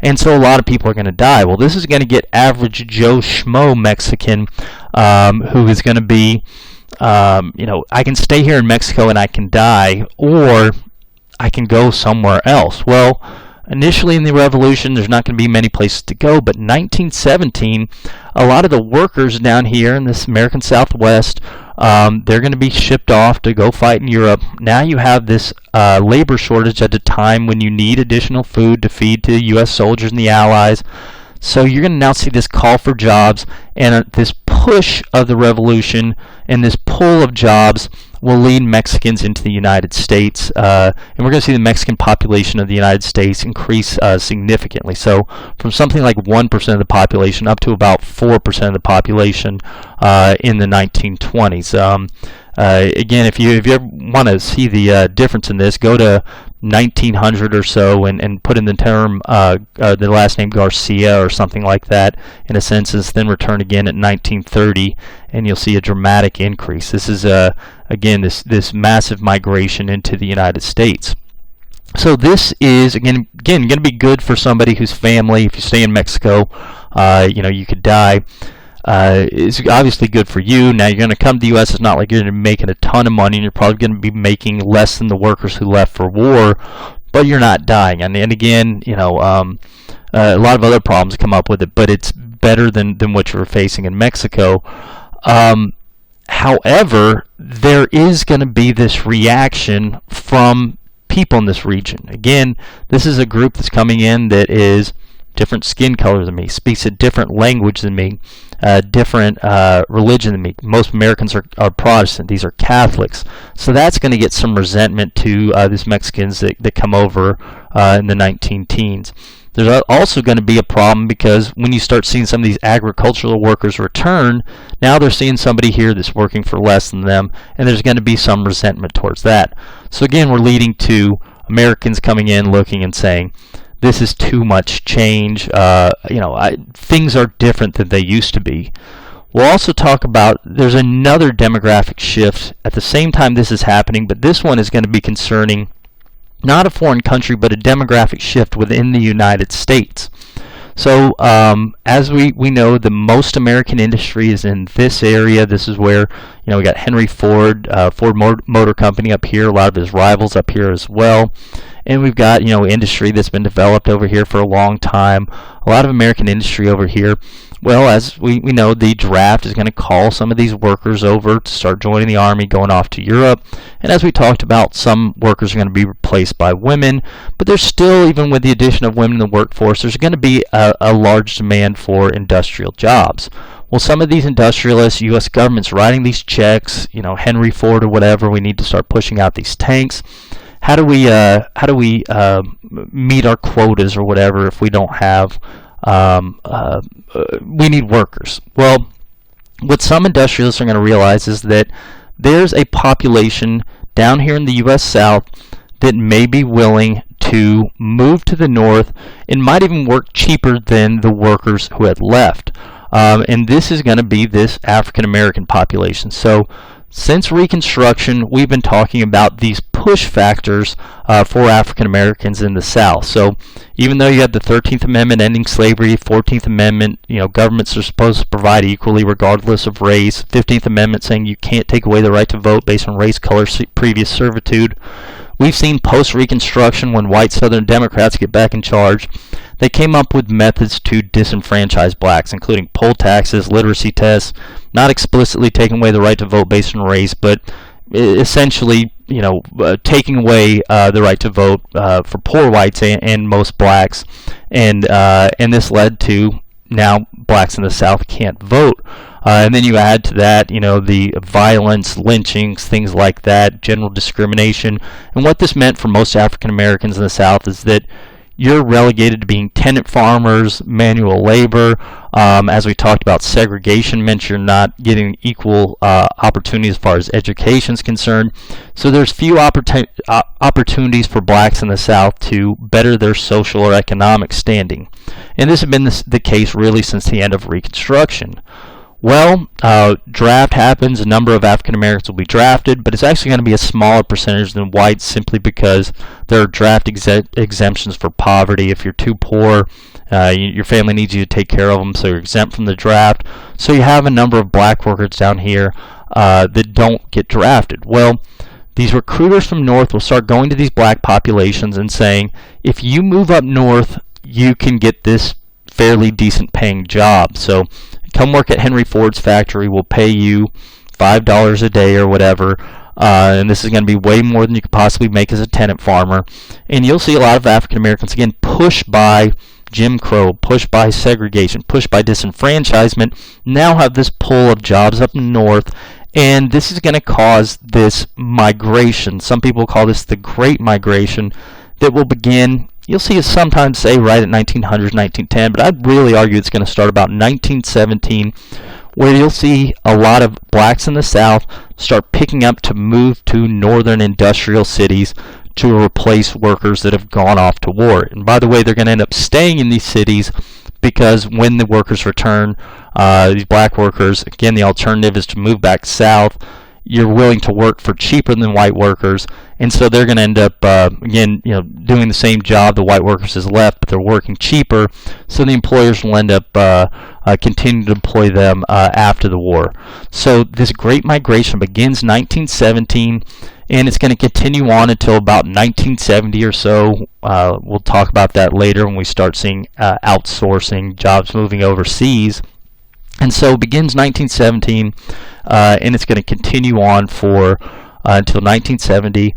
And so a lot of people are going to die. Well, this is going to get average Joe Schmo Mexican, who is going to be, I can stay here in Mexico and I can die, or I can go somewhere else. Well, initially in the revolution, there's not going to be many places to go, but in 1917, a lot of the workers down here in this American Southwest, they're going to be shipped off to go fight in Europe. Now you have this labor shortage at a time when you need additional food to feed to the U.S. soldiers and the Allies. So you're going to now see this call for jobs, and this push of the revolution and this pull of jobs will lead Mexicans into the United States, and we're going to see the Mexican population of the United States increase significantly. So from something like 1% of the population up to about 4% of the population in the 1920s. Again, if you ever want to see the difference in this, go to 1900 or so and put in the term the last name Garcia or something like that in a census, then return again at 1930, and you'll see a dramatic increase. This is again this massive migration into the United States. So this is again going to be good for somebody whose family, if you stay in Mexico, you could die. It's obviously good for you. Now you're going to come to the U.S. It's not like you're going to be making a ton of money, and you're probably going to be making less than the workers who left for war, but you're not dying. And again, a lot of other problems come up with it, but it's better than what you were facing in Mexico. However, there is going to be this reaction from people in this region. Again, this is a group that's coming in that is different skin color than me, speaks a different language than me, different religion than me. Most Americans are Protestant. These are Catholics. So that's going to get some resentment to these Mexicans that come over in the 19 teens. There's also going to be a problem because when you start seeing some of these agricultural workers return, now they're seeing somebody here that's working for less than them, and there's going to be some resentment towards that. So again, we're leading to Americans coming in, looking and saying, this is too much change. Things are different than they used to be. We'll also talk about there's another demographic shift at the same time this is happening, but this one is going to be concerning not a foreign country, but a demographic shift within the United States. So as we know, the most American industry is in this area. This is where we got Henry Ford, Ford Motor Company up here, a lot of his rivals up here as well. And we've got industry that's been developed over here for a long time. A lot of American industry over here. Well, as we know, the draft is going to call some of these workers over to start joining the army, going off to Europe. And as we talked about, some workers are going to be replaced by women. But there's still, even with the addition of women in the workforce, there's going to be a large demand for industrial jobs. Well, some of these industrialists, U.S. government's writing these checks, Henry Ford or whatever, we need to start pushing out these tanks. How do we meet our quotas or whatever if we don't have we need workers? Well, what some industrialists are going to realize is that there's a population down here in the U.S. South that may be willing to move to the north and might even work cheaper than the workers who had left. And this is going to be this African American population. So since Reconstruction, we've been talking about these push factors for African Americans in the South. So even though you have the 13th Amendment ending slavery, 14th Amendment, governments are supposed to provide equally regardless of race, 15th Amendment saying you can't take away the right to vote based on race, color, previous servitude, we've seen post-Reconstruction, when white Southern Democrats get back in charge, they came up with methods to disenfranchise blacks, including poll taxes, literacy tests, not explicitly taking away the right to vote based on race, but essentially, taking away the right to vote for poor whites and most blacks, and this led to now blacks in the South can't vote. And then you add to that, the violence, lynchings, things like that, general discrimination. And what this meant for most African Americans in the South is that you're relegated to being tenant farmers, manual labor. As we talked about, segregation meant you're not getting equal opportunity as far as education is concerned. So there's few opportunities for blacks in the South to better their social or economic standing. And this has been the case really since the end of Reconstruction. Well, draft happens, a number of African Americans will be drafted, but it's actually going to be a smaller percentage than whites simply because there are draft exemptions for poverty. If you're too poor, your family needs you to take care of them, so you're exempt from the draft. So you have a number of black workers down here that don't get drafted. Well, these recruiters from north will start going to these black populations and saying, if you move up north, you can get this fairly decent paying job. So come work at Henry Ford's factory. We'll pay you $5 a day or whatever, and this is going to be way more than you could possibly make as a tenant farmer. And you'll see a lot of African Americans, again, pushed by Jim Crow, pushed by segregation, pushed by disenfranchisement, now have this pull of jobs up north, and this is going to cause this migration. Some people call this the Great Migration, that will begin. You'll see it sometimes say right at 1900, 1910, but I'd really argue it's going to start about 1917, where you'll see a lot of blacks in the South start picking up to move to northern industrial cities to replace workers that have gone off to war. And by the way, they're going to end up staying in these cities because when the workers return, these black workers, again, the alternative is to move back south. You're willing to work for cheaper than white workers, and so they're going to end up doing the same job the white workers has left, but they're working cheaper, so the employers will end up continuing to employ them after the war. So this Great Migration begins 1917, and it's going to continue on until about 1970 or so. We'll talk about that later when we start seeing outsourcing, jobs moving overseas. And so it begins 1917, and it's going to continue on for until 1970,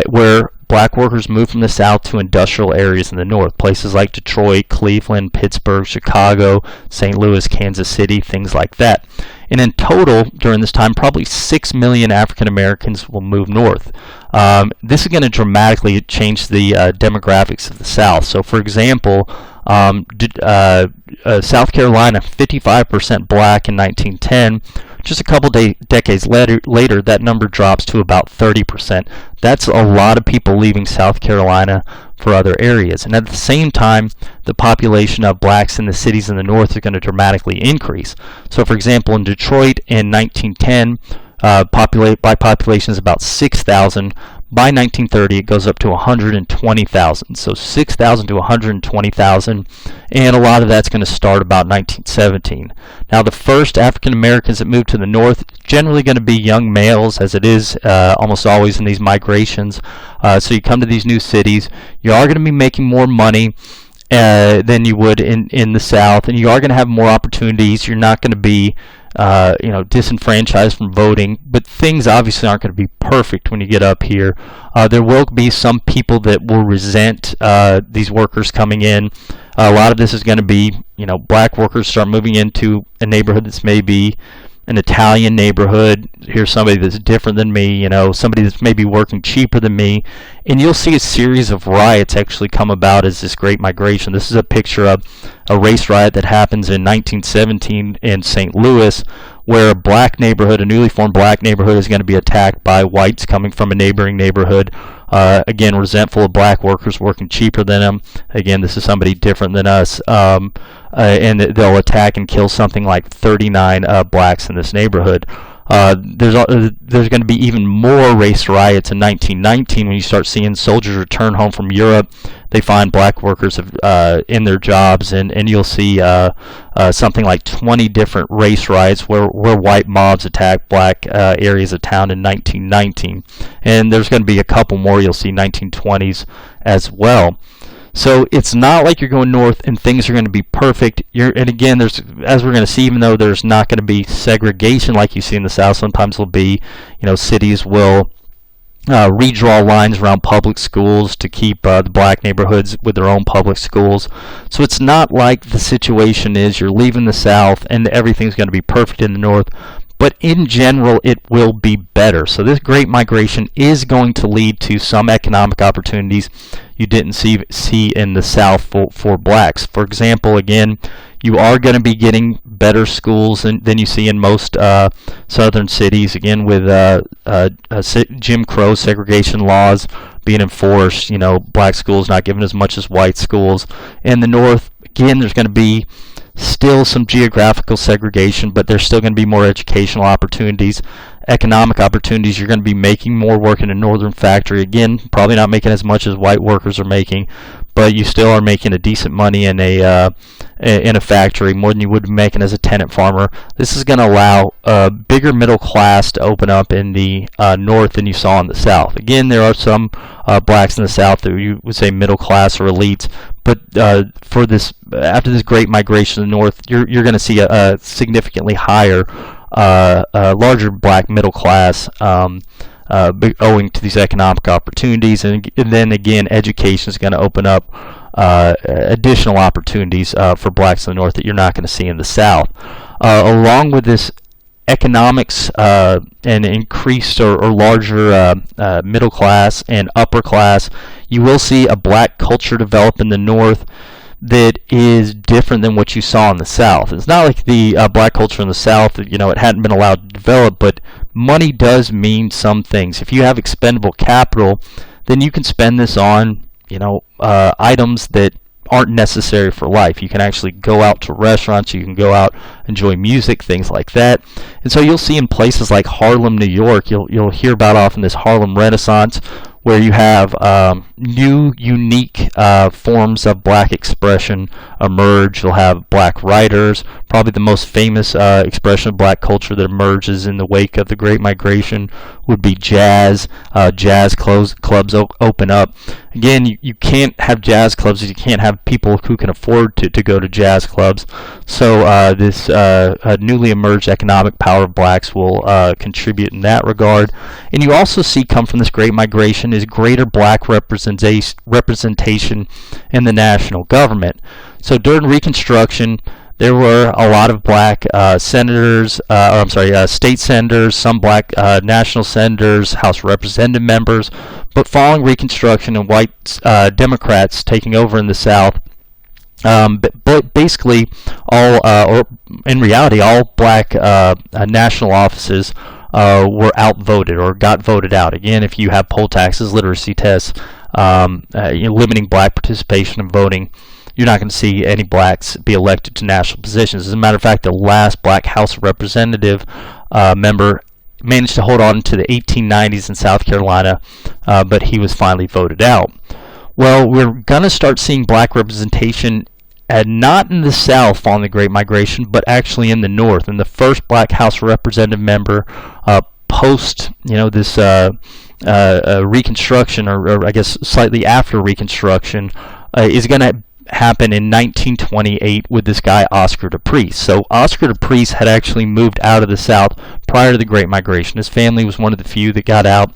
where black workers move from the South to industrial areas in the North, places like Detroit, Cleveland, Pittsburgh, Chicago, St. Louis, Kansas City, things like that. And in total, during this time, probably 6 million African Americans will move north. This is going to dramatically change the demographics of the South. So, for example, South Carolina, 55% black in 1910. Just a couple decades later, that number drops to about 30%. That's a lot of people leaving South Carolina for other areas. And at the same time, the population of blacks in the cities in the North are going to dramatically increase. So, for example, in Detroit in 1910, population is about 6,000. By 1930, it goes up to 120,000. So 6,000 to 120,000, and a lot of that's going to start about 1917. Now, the first African Americans that move to the North, generally going to be young males, as it is almost always in these migrations. So you come to these new cities, you are going to be making more money than you would in the South, and you are going to have more opportunities. You're not going to be disenfranchised from voting, but things obviously aren't going to be perfect when you get up here. There will be some people that will resent these workers coming in. A lot of this is going to be, black workers start moving into a neighborhood that's maybe an Italian neighborhood. Here's somebody that's different than me, somebody that's maybe working cheaper than me. And you'll see a series of riots actually come about as this Great Migration. This is a picture of a race riot that happens in 1917 in St. Louis, where a black neighborhood, a newly formed black neighborhood, is going to be attacked by whites coming from a neighboring neighborhood. Again, resentful of black workers working cheaper than them. Again, this is somebody different than us. And they'll attack and kill something like 39 blacks in this neighborhood. There's going to be even more race riots in 1919 when you start seeing soldiers return home from Europe. They find black workers in their jobs, and you'll see something like 20 different race riots where white mobs attack black areas of town in 1919. And there's going to be a couple more you'll see 1920s as well. So it's not like you're going north and things are going to be perfect. And again, as we're going to see, even though there's not going to be segregation like you see in the South, sometimes there'll be, cities will redraw lines around public schools to keep the black neighborhoods with their own public schools. So it's not like the situation is you're leaving the South and everything's going to be perfect in the North. But in general, it will be better. So this Great Migration is going to lead to some economic opportunities you didn't see in the South for blacks. For example, again, you are going to be getting better schools than you see in most southern cities. Again, with Jim Crow segregation laws being enforced, black schools not given as much as white schools. In the North, again, there's going to be still some geographical segregation, but there's still going to be more educational opportunities, economic opportunities. You're going to be making more work in a northern factory. Again, probably not making as much as white workers are making, but you still are making a decent money in a factory, more than you would be making as a tenant farmer. This is going to allow a bigger middle class to open up in the North than you saw in the South. Again, there are some blacks in the South that you would say middle class or elites, but after this Great Migration in the North, you're going to see a significantly higher, larger black middle class owing to these economic opportunities. And then again, education is going to open up additional opportunities for blacks in the North that you're not going to see in the South. Along with this economics and increased or larger middle class and upper class, you will see a black culture develop in the North that is different than what you saw in the South. It's not like the black culture in the South, it hadn't been allowed to develop, but money does mean some things. If you have expendable capital, then you can spend this on, items that aren't necessary for life. You can actually go out to restaurants, you can go out, enjoy music, things like that. And so you'll see in places like Harlem, New York, you'll hear about often this Harlem Renaissance, where you have new, unique forms of black expression emerge. You'll have black writers. Probably the most famous expression of black culture that emerges in the wake of the Great Migration would be jazz. Jazz clubs open up. Again, you can't have jazz clubs if you can't have people who can afford to go to jazz clubs. So this newly emerged economic power of blacks will contribute in that regard. And you also see come from this Great Migration is greater black representation in the national government. So during Reconstruction, there were a lot of black state senators, some black national senators, House of Representative members. But following Reconstruction and white Democrats taking over in the South, but basically or in reality, all black national offices were outvoted or got voted out. Again, if you have poll taxes, literacy tests, limiting black participation in voting, you're not going to see any blacks be elected to national positions. As a matter of fact, the last black House of Representative member managed to hold on to the 1890s in South Carolina, but he was finally voted out. Well, we're going to start seeing black representation not in the South following the Great Migration, but actually in the North. And the first black House of Representative member post, this Reconstruction, or I guess slightly after Reconstruction, is going to happen in 1928 with this guy Oscar DePriest. So Oscar DePriest had actually moved out of the South prior to the Great Migration. His family was one of the few that got out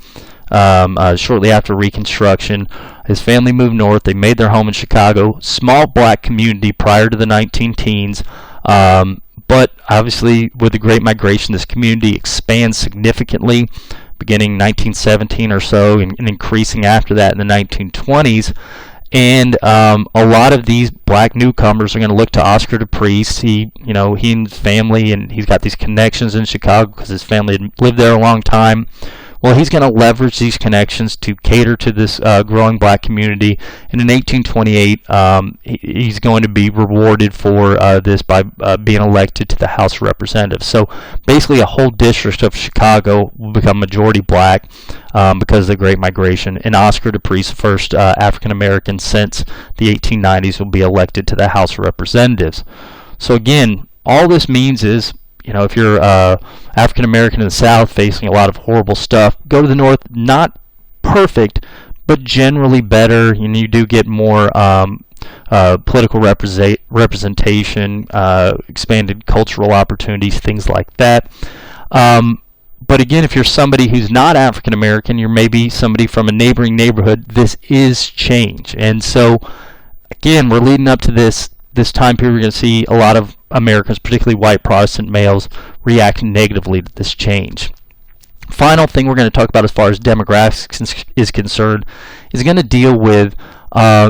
shortly after Reconstruction. His family moved north. They made their home in Chicago. Small black community prior to the 19-teens. But obviously, with the Great Migration, this community expands significantly, beginning 1917 or so, and increasing after that in the 1920s. And a lot of these black newcomers are going to look to Oscar DePriest. He and his family, and he's got these connections in Chicago because his family had lived there a long time, Well, he's going to leverage these connections to cater to this growing black community. And in 1828, he's going to be rewarded for this by being elected to the House of Representatives. So basically a whole district of Chicago will become majority black because of the Great Migration. And Oscar Dupree's first African-American since the 1890s will be elected to the House of Representatives. So again, all this means is, if you're African American in the South facing a lot of horrible stuff, go to the North. Not perfect, but generally better. You do get more political representation, expanded cultural opportunities, things like that. But again, if you're somebody who's not African American, you're maybe somebody from a neighboring neighborhood, this is change. And so, again, we're leading up to this time period. We're going to see a lot of Americans, particularly white Protestant males, react negatively to this change. Final thing we're going to talk about as far as demographics is concerned is going to deal with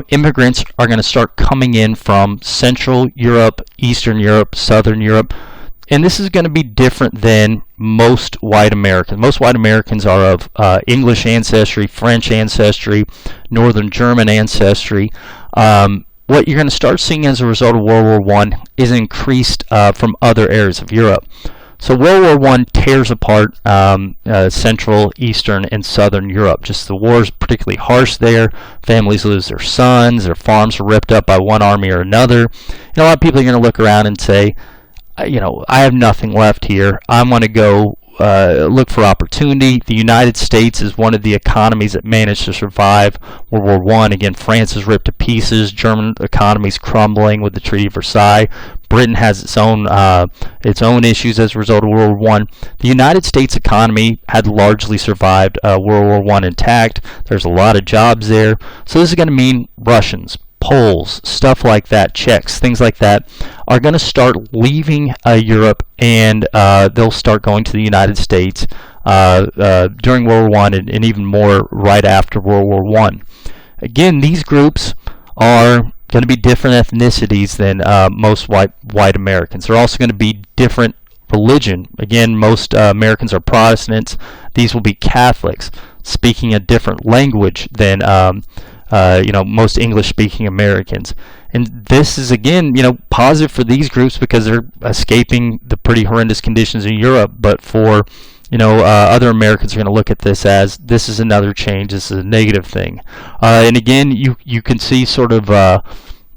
immigrants are going to start coming in from Central Europe, Eastern Europe, Southern Europe. And this is going to be different than most white Americans. Most white Americans are of English ancestry, French ancestry, Northern German ancestry. What you're going to start seeing as a result of World War I is increased from other areas of Europe. So World War I tears apart Central, Eastern, and Southern Europe. Just the war is particularly harsh there. Families lose their sons. Their farms are ripped up by one army or another. And a lot of people are going to look around and say, I have nothing left here. I'm going to go look for opportunity. The United States is one of the economies that managed to survive World War I. Again, France is ripped to pieces. German economy is crumbling with the Treaty of Versailles. Britain has its own issues as a result of World War I. The United States economy had largely survived World War I intact. There's a lot of jobs there. So this is going to mean Russians, Poles, stuff like that, Czechs, things like that, are going to start leaving Europe, and they'll start going to the United States during World War I and even more right after World War I. Again, these groups are going to be different ethnicities than most white Americans. They're also going to be different religion. Again, most Americans are Protestants. These will be Catholics, speaking a different language than most English-speaking Americans. And this is, again, positive for these groups because they're escaping the pretty horrendous conditions in Europe. But for, other Americans are going to look at this as, this is another change, this is a negative thing. And again, you can see sort of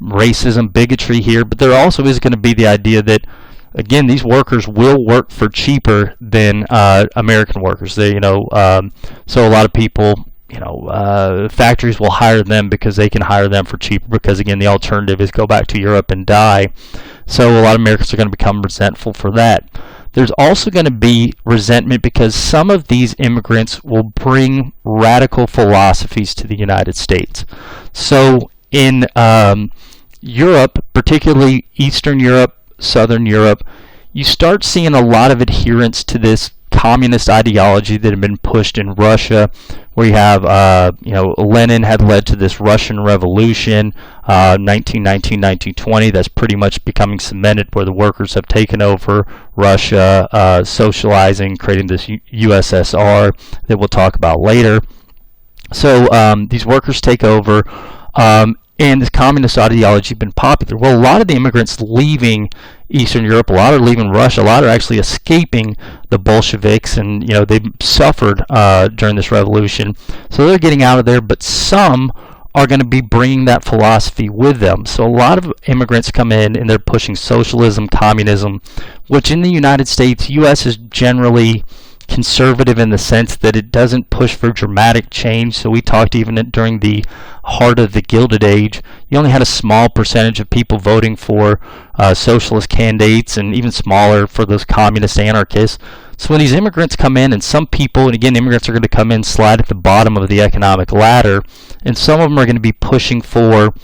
racism, bigotry here, but there also is going to be the idea that, again, these workers will work for cheaper than American workers. So a lot of people, factories will hire them because they can hire them for cheaper because, again, the alternative is go back to Europe and die. So a lot of Americans are going to become resentful for that. There's also going to be resentment because some of these immigrants will bring radical philosophies to the United States. So in Europe, particularly Eastern Europe, Southern Europe, you start seeing a lot of adherence to this communist ideology that had been pushed in Russia, where you have, Lenin had led to this Russian Revolution, 1919, 1920. That's pretty much becoming cemented, where the workers have taken over Russia, socializing, creating this USSR that we'll talk about later. So these workers take over, and this communist ideology has been popular. Well, a lot of the immigrants leaving Eastern Europe, a lot are leaving Russia, a lot are actually escaping the Bolsheviks, and they suffered during this revolution. So they're getting out of there, but some are going to be bringing that philosophy with them. So a lot of immigrants come in and they're pushing socialism, communism, which in the United States, U.S. is generally conservative in the sense that it doesn't push for dramatic change. So we talked even during the heart of the Gilded Age, you only had a small percentage of people voting for socialist candidates, and even smaller for those communist anarchists. So when these immigrants come in, and some people, and again, immigrants are going to come in, slide at the bottom of the economic ladder, and some of them are going to be pushing for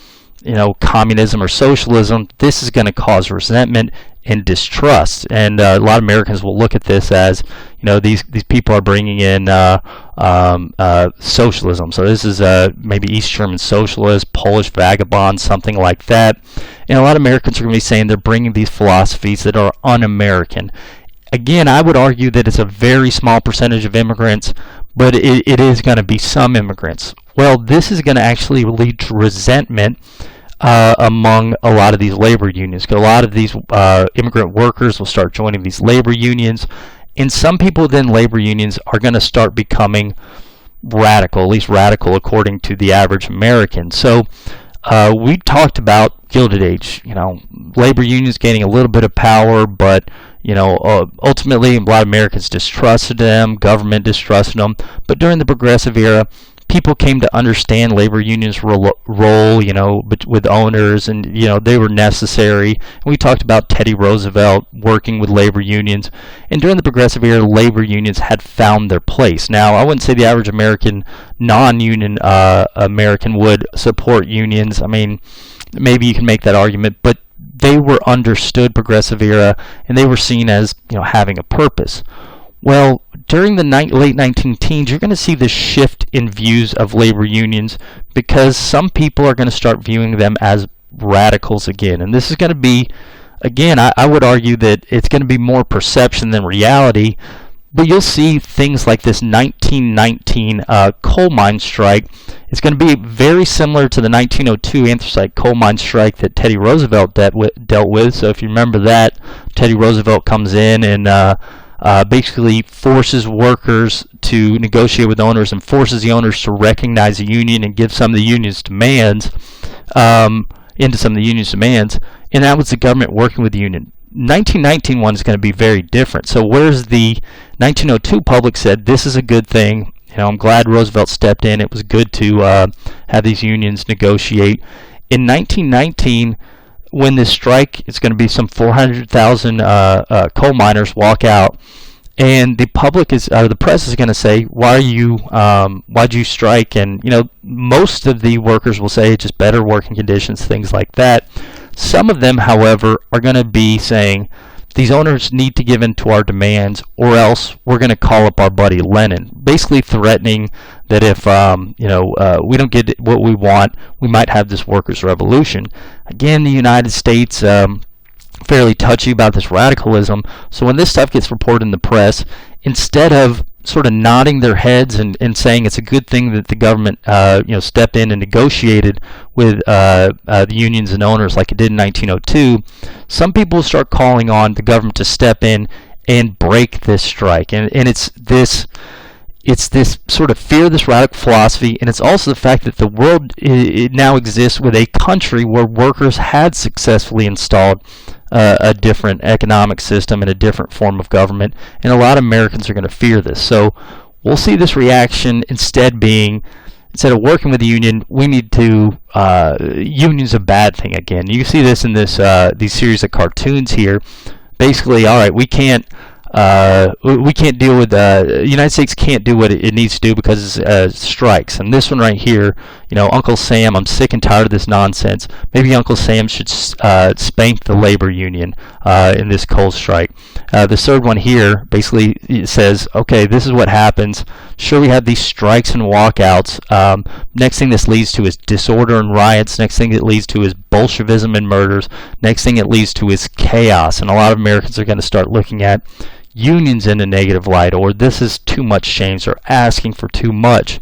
communism or socialism. This is going to cause resentment and distrust, and a lot of Americans will look at this as, these people are bringing in socialism. So this is maybe East German socialist, Polish vagabond, something like that. And a lot of Americans are going to be saying they're bringing these philosophies that are un-American. Again, I would argue that it's a very small percentage of immigrants, but it is going to be some immigrants. Well, this is going to actually lead to resentment among a lot of these labor unions. A lot of these immigrant workers will start joining these labor unions, and some people within labor unions are going to start becoming radical, at least radical according to the average American. So we talked about Gilded Age, labor unions gaining a little bit of power, but ultimately a lot of Americans distrusted them, government distrusted them. But during the Progressive era, people came to understand labor unions' role, with owners, and they were necessary. And we talked about Teddy Roosevelt working with labor unions, and during the Progressive era, labor unions had found their place. Now, I wouldn't say the average American, non-union American would support unions. I mean, maybe you can make that argument, but they were understood Progressive era, and they were seen as having a purpose. Well, during the late 19 teens, you're going to see this shift in views of labor unions, because some people are going to start viewing them as radicals again. And this is going to be, again, I would argue that it's going to be more perception than reality. But you'll see things like this 1919 coal mine strike. It's going to be very similar to the 1902 anthracite coal mine strike that Teddy Roosevelt dealt with. So if you remember that, Teddy Roosevelt comes in and basically forces workers to negotiate with owners and forces the owners to recognize the union and give some of the union's demands into some of the union's demands. And that was the government working with the union. 1919 one is going to be very different. So whereas the 1902 public said this is a good thing, I'm glad Roosevelt stepped in. It was good to have these unions negotiate. In 1919, when this strike, it's going to be some 400,000 coal miners walk out, and the public the press is going to say, why'd you strike? And most of the workers will say it's just better working conditions, things like that. Some of them, however, are going to be saying these owners need to give in to our demands, or else we're going to call up our buddy Lenin, basically threatening that if we don't get what we want, we might have this workers' revolution. Again, the United States fairly touchy about this radicalism. So when this stuff gets reported in the press, instead of sort of nodding their heads and saying it's a good thing that the government stepped in and negotiated with the unions and owners like it did in 1902, some people start calling on the government to step in and break this strike. And it's this sort of fear, this radical philosophy, and it's also the fact that the world it now exists with a country where workers had successfully installed a different economic system and a different form of government, and a lot of Americans are going to fear this. So we'll see this reaction instead of working with the union, we need to union's a bad thing again. You see this in these series of cartoons here. Basically, all right, we can't deal with the United States can't do what it needs to do because it's strikes. And this one right here, Uncle Sam, I'm sick and tired of this nonsense. Maybe Uncle Sam should spank the labor union in this coal strike. The third one here basically says, okay, this is what happens. Sure, we have these strikes and walkouts. Next thing this leads to is disorder and riots. Next thing it leads to is Bolshevism and murders. Next thing it leads to is chaos. And a lot of Americans are going to start looking at unions in a negative light, or this is too much change, or asking for too much.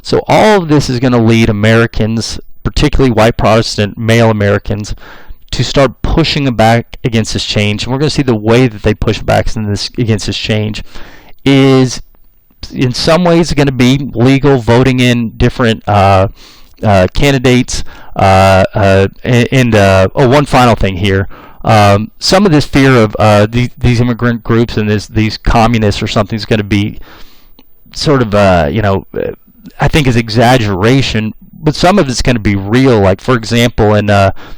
So all of this is going to lead Americans, particularly white Protestant male Americans, to start pushing back against this change. And we're going to see the way that they push back against this change is in some ways going to be legal, voting in different candidates. One final thing here. Some of this fear of these immigrant groups and these communists or something is going to be sort of, I think is exaggeration, but some of it's going to be real. Like, for example, in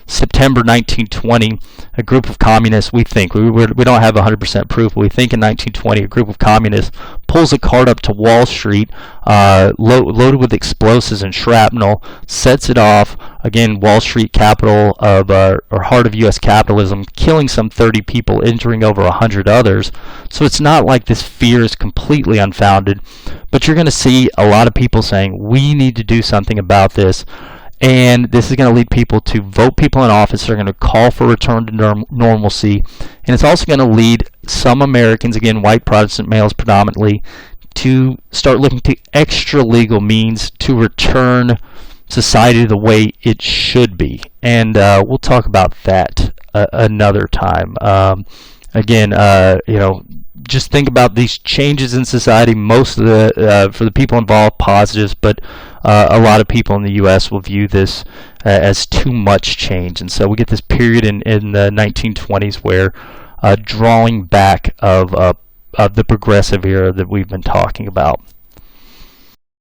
September 1920, a group of communists, we think, we don't have 100% proof, but we think in 1920 a group of communists pulls a cart up to Wall Street, loaded with explosives and shrapnel, sets it off. Again, Wall Street, capital of, or heart of U.S. capitalism, killing some 30 people, injuring over 100 others. So it's not like this fear is completely unfounded, but you're going to see a lot of people saying, we need to do something about this. And this is going to lead people to vote people in office. They're going to call for return to normalcy. And it's also going to lead some Americans, again, white Protestant males predominantly, to start looking to extra legal means to return society the way it should be. And we'll talk about that another time. Again, just think about these changes in society. Most of the for the people involved, positives, but a lot of people in the U.S. will view this as too much change, and so we get this period in the 1920s where drawing back of the progressive era that we've been talking about.